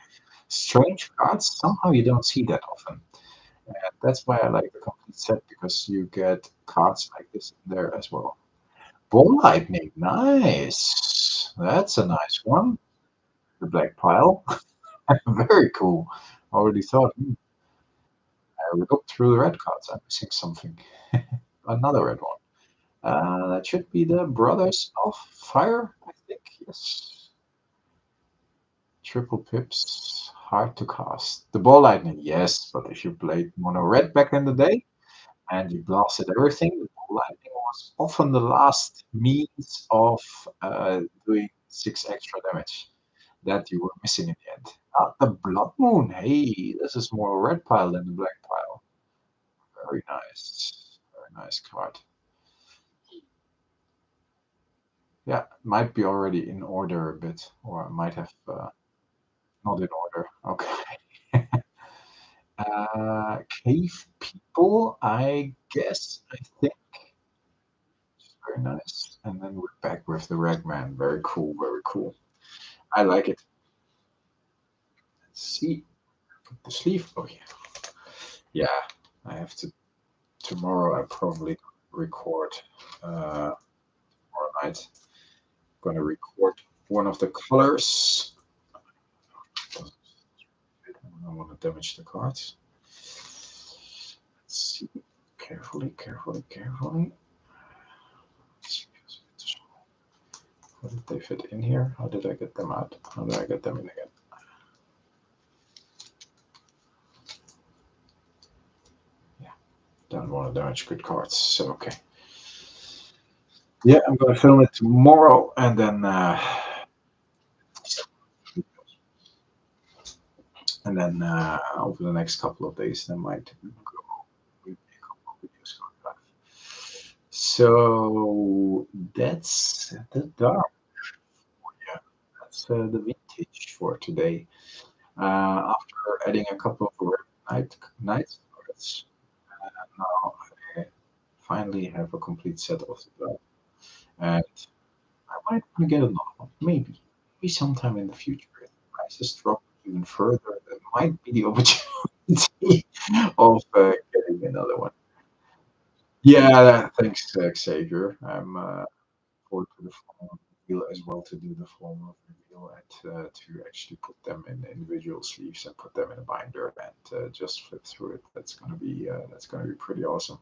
strange cards, somehow you don't see that often. And that's why I like the complete set because you get cards like this in there as well. Ball Lightning, nice. That's a nice one. The Black Pile, very cool. Already thought, We looked through the red cards. I'm missing something. Another red one. That should be the Brothers of Fire, I think. Yes. Triple pips, hard to cast. The ball lightning, yes, but if you played mono red back in the day and you blasted everything, the ball lightning was often the last means of doing 6 extra damage that you were missing in the end. The Blood Moon, hey, this is more a red pile than a black pile. Very nice. Very nice card. Yeah, might be already in order a bit, or might have not in order. Okay. Cave People, I guess, I think. Very nice. And then we're back with the Ragman. Very cool, very cool. I like it. Let's see. Put the sleeve. Oh, yeah. Yeah, I have to. Tomorrow, I probably record. Tomorrow night, gonna record one of the colors. I don't want to damage the cards. Let's see. Carefully, carefully, carefully. How did they fit in here? How did I get them out? How did I get them in again? Yeah, don't want to damage good cards, so okay. Yeah, I'm gonna film it tomorrow, and then over the next couple of days, there might go maybe a couple of videos going live. So that's the dark. Yeah, that's the vintage for today. After adding a couple of night cards, now I finally have a complete set of the dark, and I might want to get another one. Maybe sometime in the future. If prices drop even further, that might be the opportunity of getting another one. Yeah, thanks, Xavier. I'm forward to the form reveal as well to do the form of reveal and to actually put them in individual sleeves and put them in a binder and just flip through it. That's gonna be pretty awesome,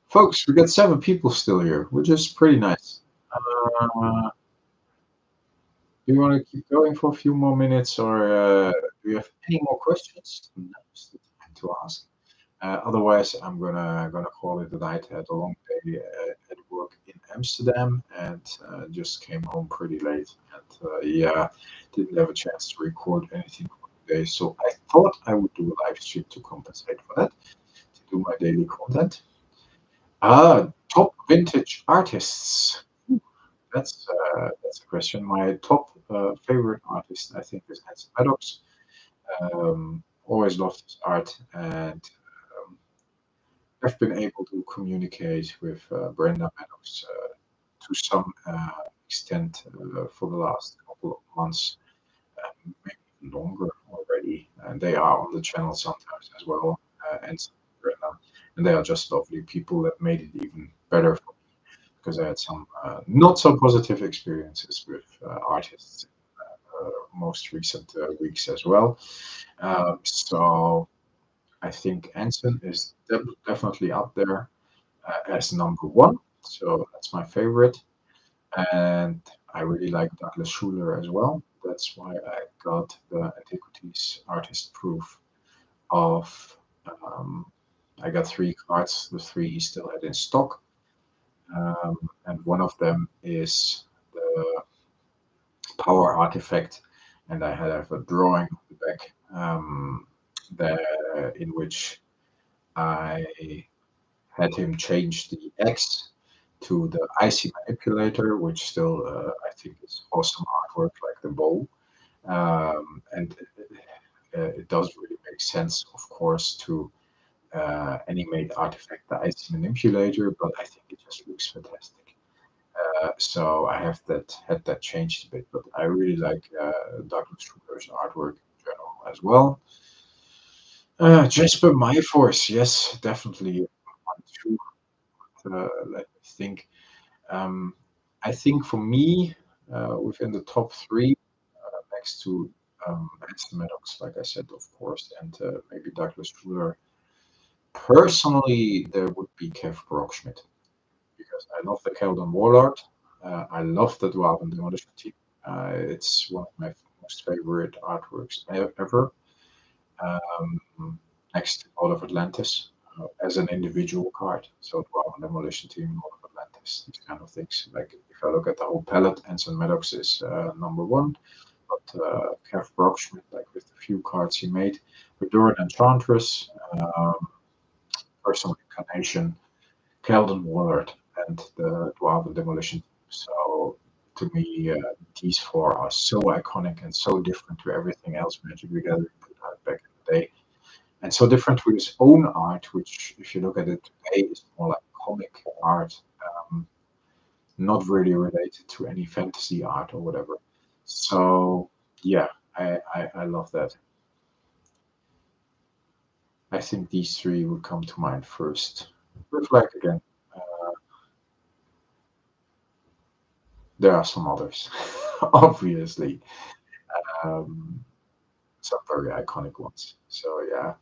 folks. We got 7 people still here, which is pretty nice. Uh, do you want to keep going for a few more minutes, or do you have any more questions? Now's the time to ask. Otherwise, I'm gonna call it a night. I had a long day at work in Amsterdam and just came home pretty late. And yeah, didn't have a chance to record anything for today. So I thought I would do a live stream to compensate for that, to do my daily content. Top vintage artists. That's a question. My top favorite artist, I think, is Hans Maddox. Always loved his art, and um, I've been able to communicate with Brenda Maddox to some extent for the last couple of months, maybe longer already. And they are on the channel sometimes as well, and Brenda, and they are just lovely people that made it even better for me because I had some not so positive experiences with artists most recent weeks as well. So I think Anson is definitely up there as number one. So that's my favorite. And I really like Douglas Schuler as well. That's why I got the Antiquities Artist Proof of. Um, I got 3 cards, the 3 he still had in stock. And one of them is the Power Artifact. And I have a drawing of the back there in which I had him change the X to the Icy Manipulator, which still I think is awesome artwork, like the bow. And it does really make sense, of course, to animate Artifact the Icy Manipulator, but I think it just looks fantastic. So I have had that changed a bit, but I really like Douglas Schuler's artwork in general as well. Jasper Myforce, yes, definitely one, two. Let me think. Um, I think for me, within the top 3, next to Anson Maddox, like I said, of course, and maybe Douglas Ruler. Personally, there would be Kev Brockschmidt because I love the Keldon Warlord. I love the Dwarven Demolition Team. It's one of my most favorite artworks ever. Um, Next to Lord of Atlantis as an individual card. So Dwarven Demolition Team, Lord of Atlantis, these kind of things. Like if I look at the whole palette, Anson Maddox is number one, but Kev Brockschmidt, like with the few cards he made, Redoran Enchantress, um, Personal Incarnation, Keldon Warlord, and the Dwarven Demolition. So to me, these four are so iconic and so different to everything else Magic the Gathering put out back in the day, and so different to his own art, which, if you look at it today, is more like comic art, not really related to any fantasy art or whatever. So yeah, I love that. I think these three would come to mind first. Reflect again. Uh, there are some others, obviously. Um, some very iconic ones. So yeah,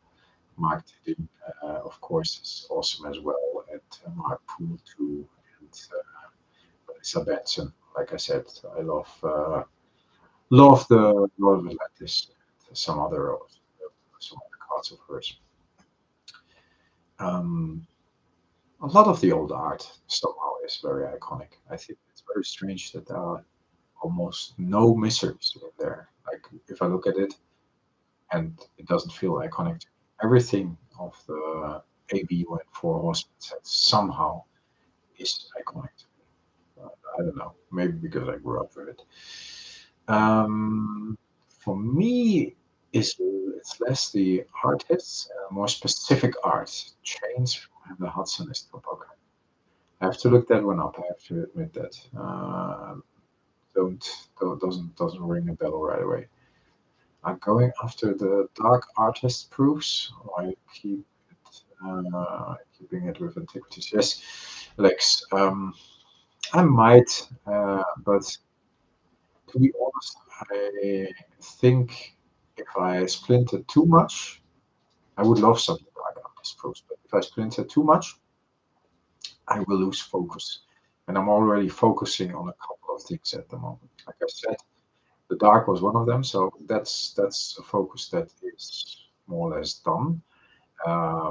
Mark Tidding, of course, is awesome as well, and Mark Poole too, and Vanessa Benson. Like I said, I love the Lord of Atlantis, some other some other cards of hers. Um, a lot of the old art somehow is very iconic. I think it's very strange that there are almost no mysteries in there. Like if I look at it, and it doesn't feel iconic to me. Everything of the AB went for Horseman set somehow is iconic to me. I don't know, maybe because I grew up with it. Um, for me, it's less the artists, more specific art. Chains from the Hudson is top. Okay. I have to look that one up. I have to admit that. Doesn't ring a bell right away. I'm going after the dark artist proofs. I keep keeping it with antiquities. Yes, Lex. I might, but to be honest, I think if I splinter too much, I would love some dark artist proofs. But if I splinter too much, I will lose focus, and I'm already focusing on a couple of things at the moment. Like I said, the dark was one of them, so that's a focus that is more or less done.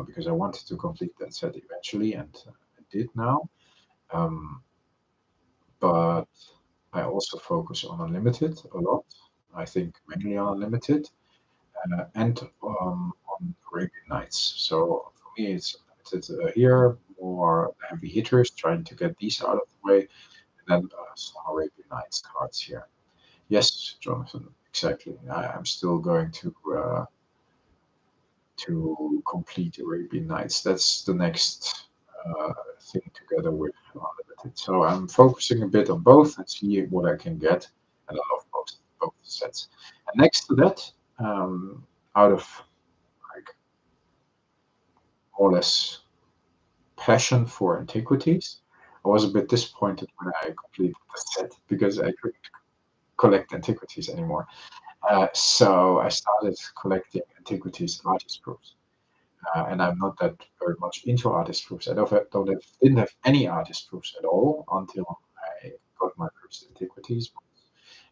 Because I wanted to complete that set eventually, and I did now. Um, but I also focus on Unlimited a lot. I think mainly on Unlimited and on Arabian Nights. So for me, it's Unlimited here, more heavy hitters, trying to get these out of the way, and then some Arabian Nights cards here. Yes, Jonathan, exactly. I'm still going to complete Arabian Nights. That's the next thing together with Unlimited. So I'm focusing a bit on both and see what I can get, and I love both sets. And next to that, out of like more or less passion for antiquities, I was a bit disappointed when I completed the set because I couldn't collect antiquities anymore. So I started collecting antiquities artist proofs. And I'm not that very much into artist proofs. I didn't have any artist proofs at all until I got my first antiquities.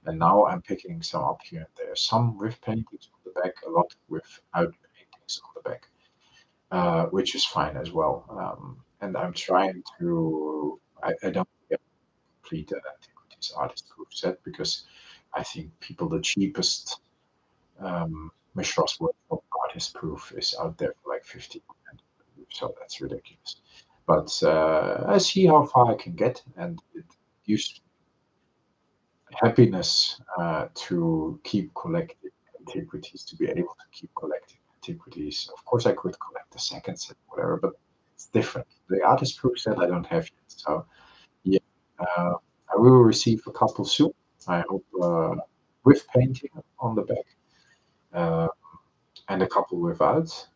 And now I'm picking some up here and there. Some with paintings on the back, a lot without paintings on the back, which is fine as well. And I'm trying to. I don't get complete an antiquities artist proof set because I think people the cheapest Mishra's Workshop artist proof is out there for like 50 grand. So that's ridiculous. But I see how far I can get, and it gives happiness to keep collecting antiquities, to be able to keep collecting antiquities. Of course, I could collect the second set, whatever, but it's different. The artist proof set I don't have yet. So yeah, uh, I will receive a couple soon. I hope with painting on the back. Uh, and a couple without.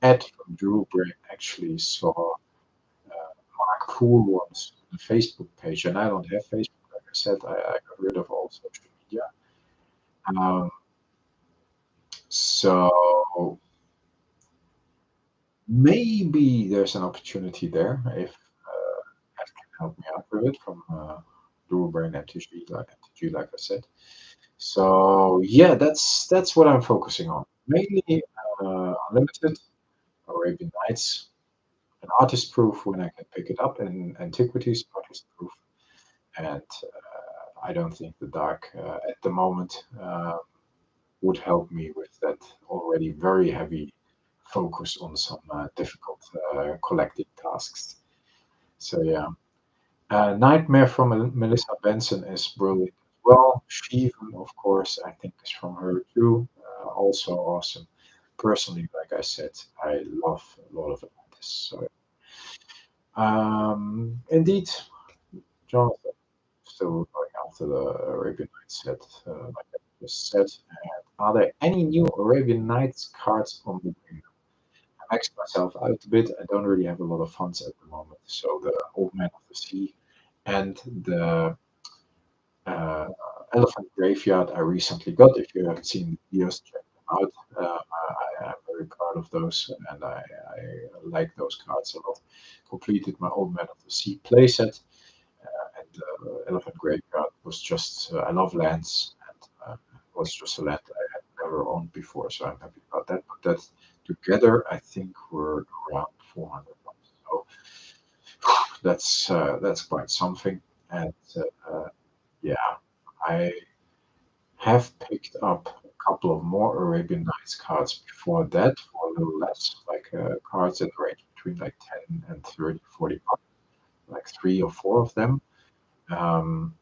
Ed from Drew Brain actually saw Mark Cool once on the Facebook page, and I don't have Facebook. Like I said, I got rid of all social media. So maybe there's an opportunity there if Ed can help me out with it from Dual Brain MTG, like I said. So yeah, that's what I'm focusing on. Mainly Unlimited, Arabian Nights, an artist proof when I can pick it up, and Antiquities artist proof. And I don't think the dark at the moment would help me with that already very heavy focus on some difficult collecting tasks. So yeah, Nightmare from Melissa Benson is brilliant as well. Shivan, of course, I think is from her too. Also awesome. Personally, like I said, I love a lot of artists. So indeed, Jonathan, still going after the Arabian Nights set, like I just said. And are there any new Arabian Nights cards on the way? I maxed myself out a bit. I don't really have a lot of funds at the moment. So the Old Man of the Sea and the uh, Elephant Graveyard I recently got. If you haven't seen the videos, check them out. I'm very proud of those, and I like those cards a lot. Completed my Old Man of the Sea playset, and Elephant Graveyard was just I love lands, and was just a land I had never owned before, so I'm happy about that. But that together, I think we're around 400 bucks. So that's quite something, and yeah, I have picked up a couple of more Arabian Nights cards before that for a little less, like cards that range between like 10 and 30, 40 bucks, like three or four of them. Um,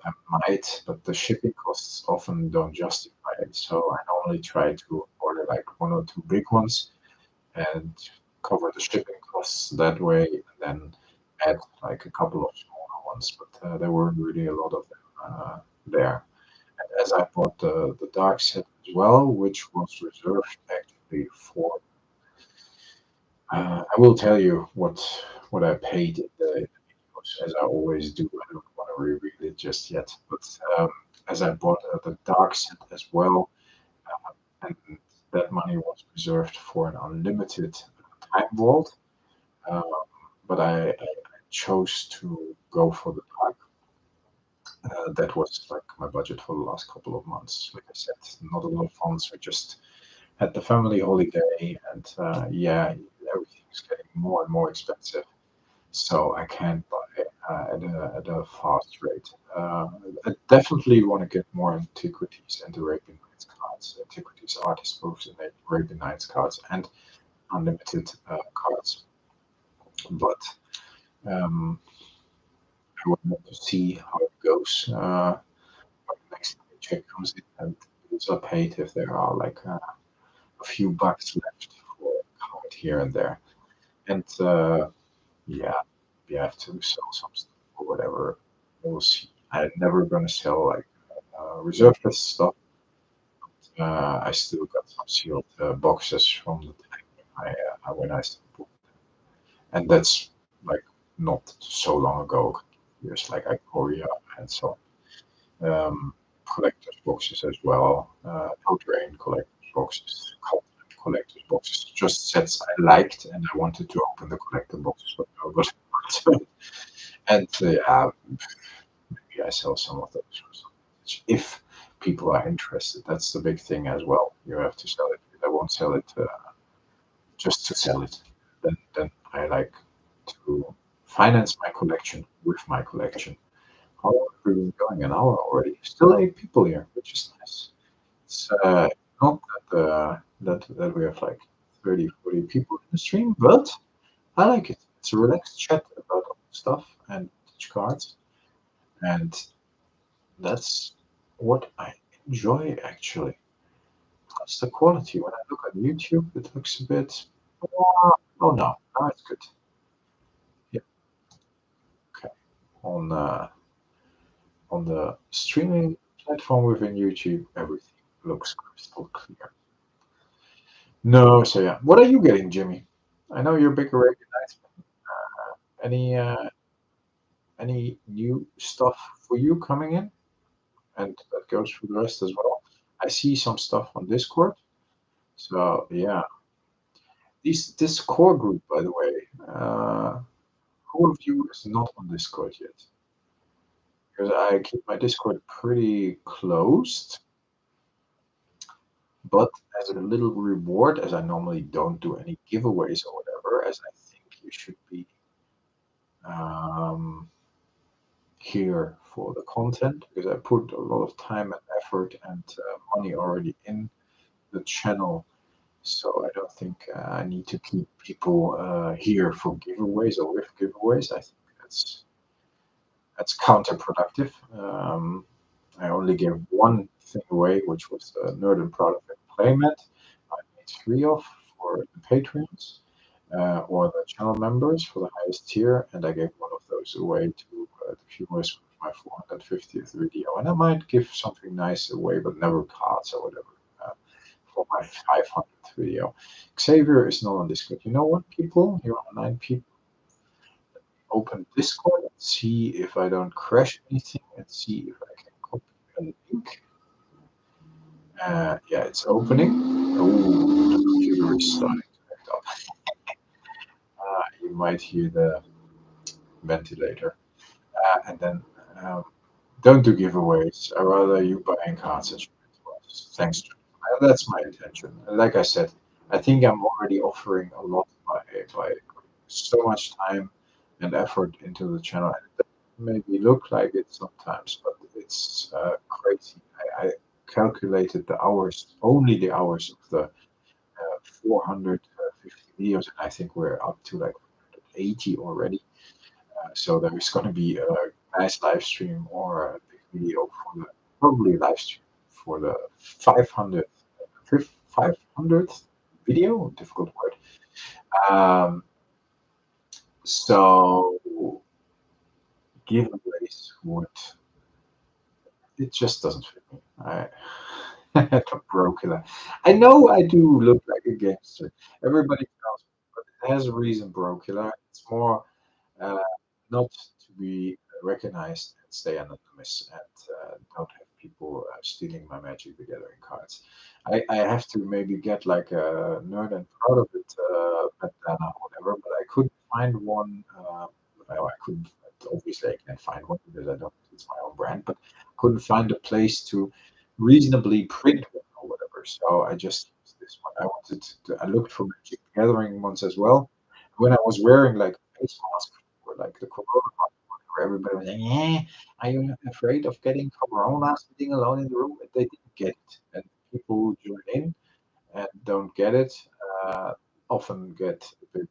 I might, but the shipping costs often don't justify it. So I normally try to order like one or two big ones and cover the shipping costs that way, and then add like a couple of smaller ones. But there weren't really a lot of them there. As I bought the dark set as well, which was reserved actually for. I will tell you what I paid in the videos, as I always do. I don't want to reveal it just yet, but as I bought the dark set as well, and that money was reserved for an unlimited time vault, uh, but I chose to go for the dark. That was like my budget for the last couple of months. Like I said, not a lot of funds. We just had the family holiday, and yeah, everything's getting more and more expensive. So I can't buy at a fast rate. I definitely want to get more antiquities and Arabian Nights cards, antiquities artist books and Arabian Nights cards, and unlimited cards. But um, I would want to see how it goes when the next paycheck comes in and bills are paid if there are like a few bucks left for a card here and there. And yeah, we have to sell some stuff or whatever. We'll see. I'm never gonna sell like reserve list stuff. I still got some sealed boxes from the time when I still bought, and that's like not so long ago. Years like Ikoria and so on. Collector's boxes as well. No drain collector's boxes, Continent collector's boxes. Just sets I liked, and I wanted to open the collector boxes, but nobody. And maybe I sell some of those for some if people are interested. That's the big thing as well. You have to sell it. I won't sell it just to sell it. Then I like to finance my collection with my collection. How long have we been going? An hour already. Still eight people here, which is nice. It's not that we have like 30, 40 people in the stream, but I like it. It's a relaxed chat about all stuff and teach cards, and that's what I enjoy actually. That's the quality. When I look at YouTube, it looks a bit. Oh no, now it's good. Yeah, okay. On the streaming platform within YouTube, everything looks crystal clear. No, so yeah. What are you getting, Jimmy? I know you're a big Arabian Nights fan. Any new stuff for you coming in? And that goes for the rest as well. I see some stuff on Discord. So yeah, this core group, by the way, who of you is not on Discord yet? Because I keep my Discord pretty closed, but as a little reward, as I normally don't do any giveaways or whatever, as I think you should be um, here for the content, because I put a lot of time and effort and money already in the channel. So I don't think I need to keep people here for giveaways or with giveaways. I think that's counterproductive. I only gave one thing away, which was the Nerd and Proud of It playmat. I made three of for the patrons or the channel members for the highest tier, and I gave one of those away to the viewers with my 450th video. And I might give something nice away, but never cards or whatever. For my 500th video. Xavier is not on Discord. You know what, people? Here are 9 people. Open Discord and see if I don't crash anything and see if I can copy a link. Yeah, it's opening. Oh, the computer is starting to act up. You might hear the ventilator. And then don't do giveaways. I rather you buying cards and thanks. That's my intention. Like I said, I think I'm already offering a lot by putting so much time and effort into the channel. And it doesn't maybe look like it sometimes, but it's crazy. I calculated the hours, only the hours of the 450 videos, and I think we're up to like 80 already. So there's going to be a nice live stream or a big video for the probably live stream for the 500th 500th video. Difficult word. Um, so giveaways would it just doesn't fit me. I the broker. I know I do look like a gangster. Everybody tells me, but it has a reason, Brokula. It's more uh, not to be recognized and stay anonymous and don't have people stealing my Magic the Gathering cards. I have to maybe get like a nerd and proud of it bandana or whatever, but I couldn't find one. Well, I couldn't. Obviously, I can't find one because I don't. It's my own brand, but couldn't find a place to reasonably print one or whatever. So I just used this one. I wanted to. I looked for Magic the Gathering ones as well. When I was wearing like a face mask for like the corona, where everybody was like, "Yeah, are you afraid of getting corona sitting alone in the room?" They didn't get it, and people who join in and don't get it uh, often get a bit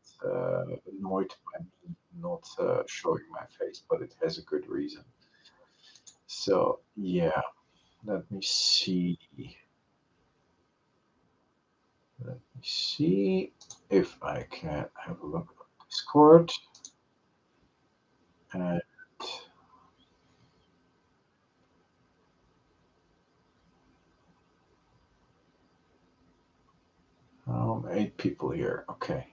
annoyed by me not showing my face, but it has a good reason. So yeah, let me see. Let me see if I can have a look at Discord. And oh, 8 people here. Okay.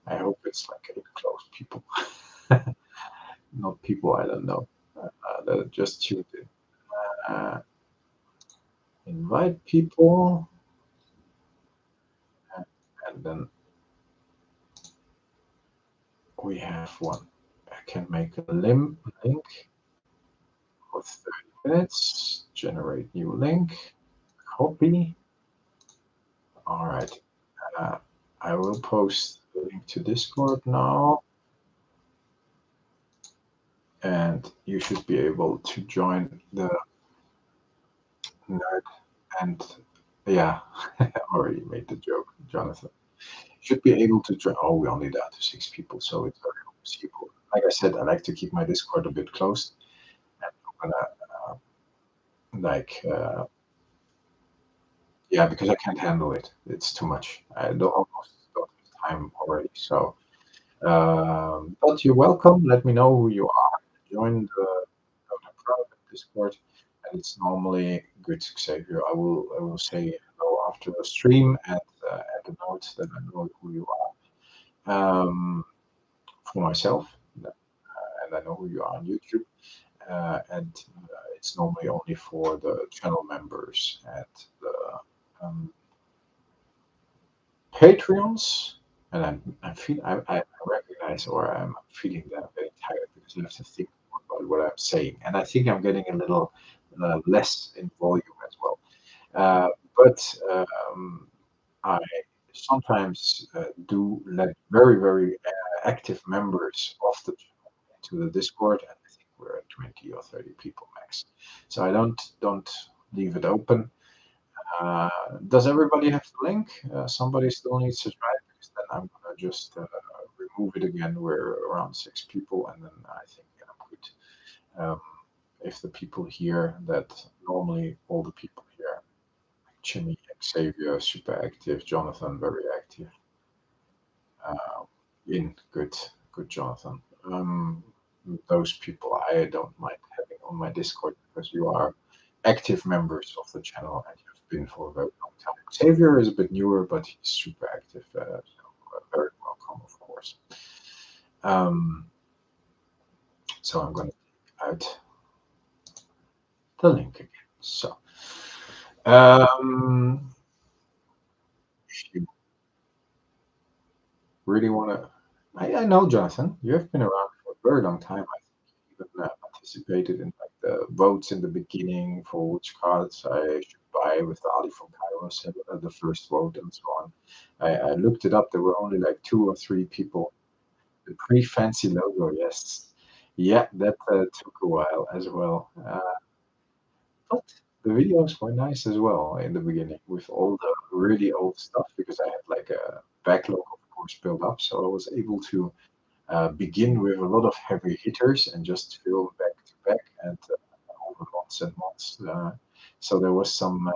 I hope it's like 8 close people, not people I don't know that just tuned in. Uh, invite people, and then we have one. I can make a link for 30 minutes, generate new link, copy. All right. Uh, I will post the link to Discord now, and you should be able to join the nerd. And yeah, I already made the joke, Jonathan. Should be able to join. Oh, we're only down to 6 people, so it's very foreseeable. Like I said, I like to keep my Discord a bit closed. And I'm gonna like yeah, because I can't handle it. It's too much. I don't almost don't have time already. So, but you're welcome. Let me know who you are. Join the private Discord, and it's normally good to Xavier. I will say hello after the stream and add the notes that I know who you are. For myself, and I know who you are on YouTube. And it's normally only for the channel members and the um, Patreons, and I recognize, or I'm feeling that I'm very tired because I have to think more about what I'm saying, and I think I'm getting a little less in volume as well. Uh, but I sometimes do let very active members of the channel into the Discord, and I think we're at 20 or 30 people max. So I don't leave it open. Does everybody have the link? Somebody still needs to try it because then I'm gonna just remove it again. We're around 6 people, and then I think I'm good. If the people here that normally all the people here, Jimmy, Xavier, super active, Jonathan, very active, uh, in good Jonathan. Um, those people I don't mind having on my Discord because you are active members of the channel and you've been for a very long time. Xavier is a bit newer, but he's super active, very welcome, of course. Um, so I'm going to take out the link again. So, if you really want to, I know Jonathan, you have been around for a very long time. I think you even participated in like the votes in the beginning for which cards I should buy with the Ali from Kairos, the first vote and so on. I looked it up. There were only like 2 or 3 people. The pre-fancy logo, yes. Yeah, that took a while as well. But the videos were nice as well in the beginning with all the really old stuff because I had like a backlog, of course, built up. So I was able to begin with a lot of heavy hitters and just fill back to back and over months and months. So there was some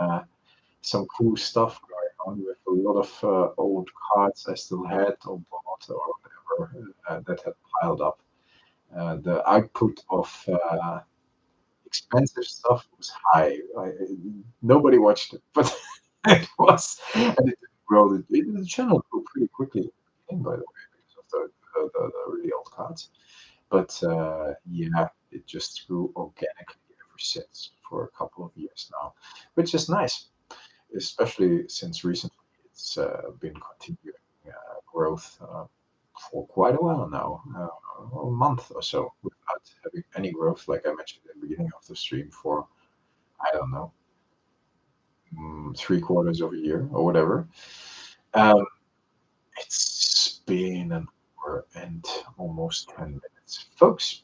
cool stuff going on with a lot of old cards I still had or bought or whatever that had piled up. The output of expensive stuff was high. Nobody watched it, but it was, and it didn't grow. The channel grew pretty quickly, by the way, because of the really old cards. But yeah, it just grew organically ever since for a couple of years now, which is nice, especially since recently it's been continuing growth for quite a while now, a month or so, without having any growth, like I mentioned in the beginning of the stream, for I don't know, 3/4 of a year or whatever. Um, it's been an hour and almost 10 minutes. Folks,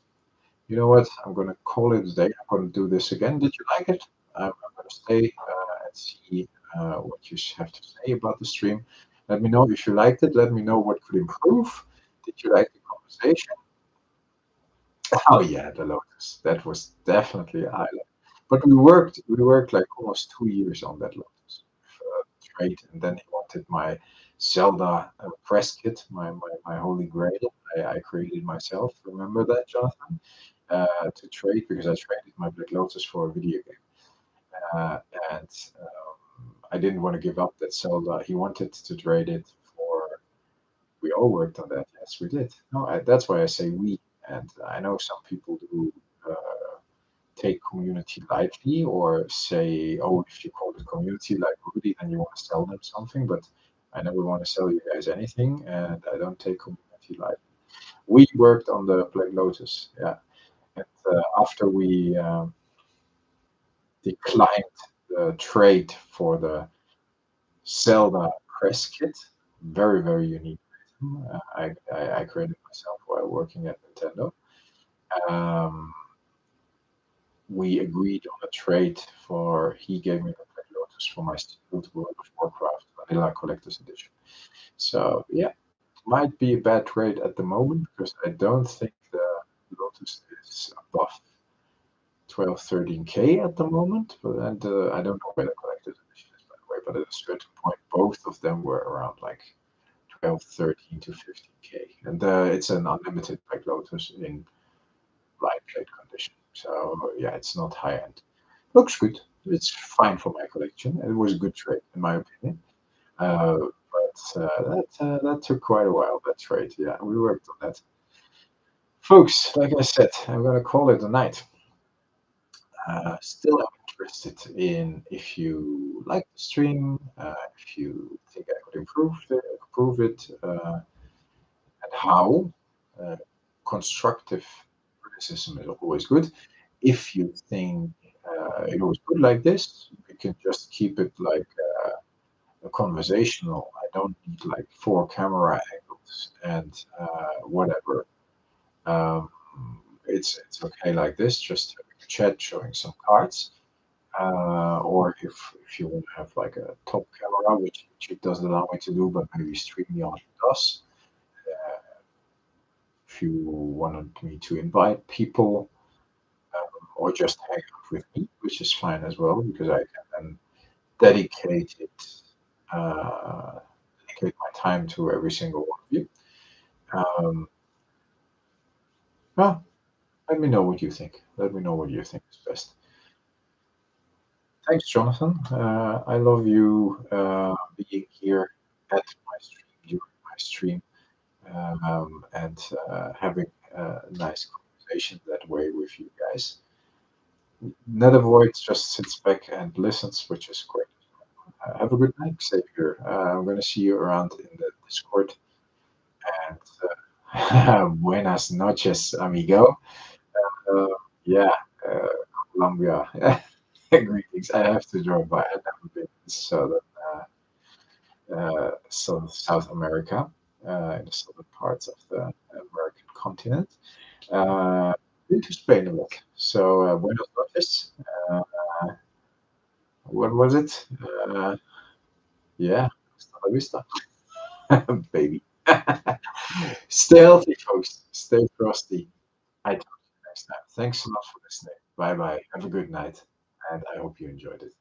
you know what? I'm going to call it a day. I'm going to do this again. Did you like it? I'm going to stay and see what you have to say about the stream. Let me know if you liked it. Let me know what could improve. Did you like the conversation? Oh yeah, the Lotus. That was definitely a highlight. But we worked like almost 2 years on that Lotus trade, and then he wanted my Zelda press kit, my holy grail. I created myself. Remember that, Jonathan? To trade because I traded my Black Lotus for a video game, uh, and I didn't want to give up that Zelda. He wanted to trade it for. We all worked on that. Yes, we did. No, that's why I say we. And I know some people do take community lightly or say, oh, if you call it community like Rudy, then you want to sell them something. But I never want to sell you guys anything, and I don't take community lightly. We worked on the Black Lotus, yeah. And after we declined the trade for the Zelda press kit, very unique item. I created myself while working at Nintendo. Um, we agreed on a trade for he gave me the Black Lotus for my Sealed World of Warcraft Vanilla Collector's Edition. So yeah, might be a bad trade at the moment because I don't think the Lotus is above 12, 13K at the moment. But and I don't know where the Collector's Edition is by the way. But at a certain point, both of them were around like 12, 13 to 15K, and it's an unlimited Black Lotus in light plate condition. So yeah, it's not high end. Looks good. It's fine for my collection. It was a good trade in my opinion. But that took quite a while. That trade. Yeah, we worked on that, folks. Like I said, I'm gonna call it a night. Still interested in if you like the stream, if you think I could improve it, and how. Uh, Constructive criticism is always good. If you think it was good like this, we can just keep it like a conversational. I don't need like four camera angles and whatever. Um, it's okay like this, just having a chat showing some cards. Or if you want to have like a top camera, which YouTube doesn't allow me to do, but maybe StreamYard does. If you wanted me to invite people or just hang out with me, which is fine as well, because I can then dedicate it, dedicate my time to every single one of you. Um, well, let me know what you think. Let me know what you think is best. Thanks, Jonathan. I love you being here at my stream during my stream and having a nice conversation that way with you guys. Nethervoid just sits back and listens, which is great. Have a good night, Xavier. I'm going to see you around in the Discord. And buenas noches, amigo. Uh, yeah, uh, Colombia. Greetings. I have to drop by. I've never been in South America, in the southern parts of the American continent. Been to Spain a lot. So, buenas noches. Uh, what was it? Yeah, hasta la vista, baby. Stay healthy, folks. Stay frosty. I talk to you next time. Thanks a lot for listening. Bye bye. Have a good night, and I hope you enjoyed it.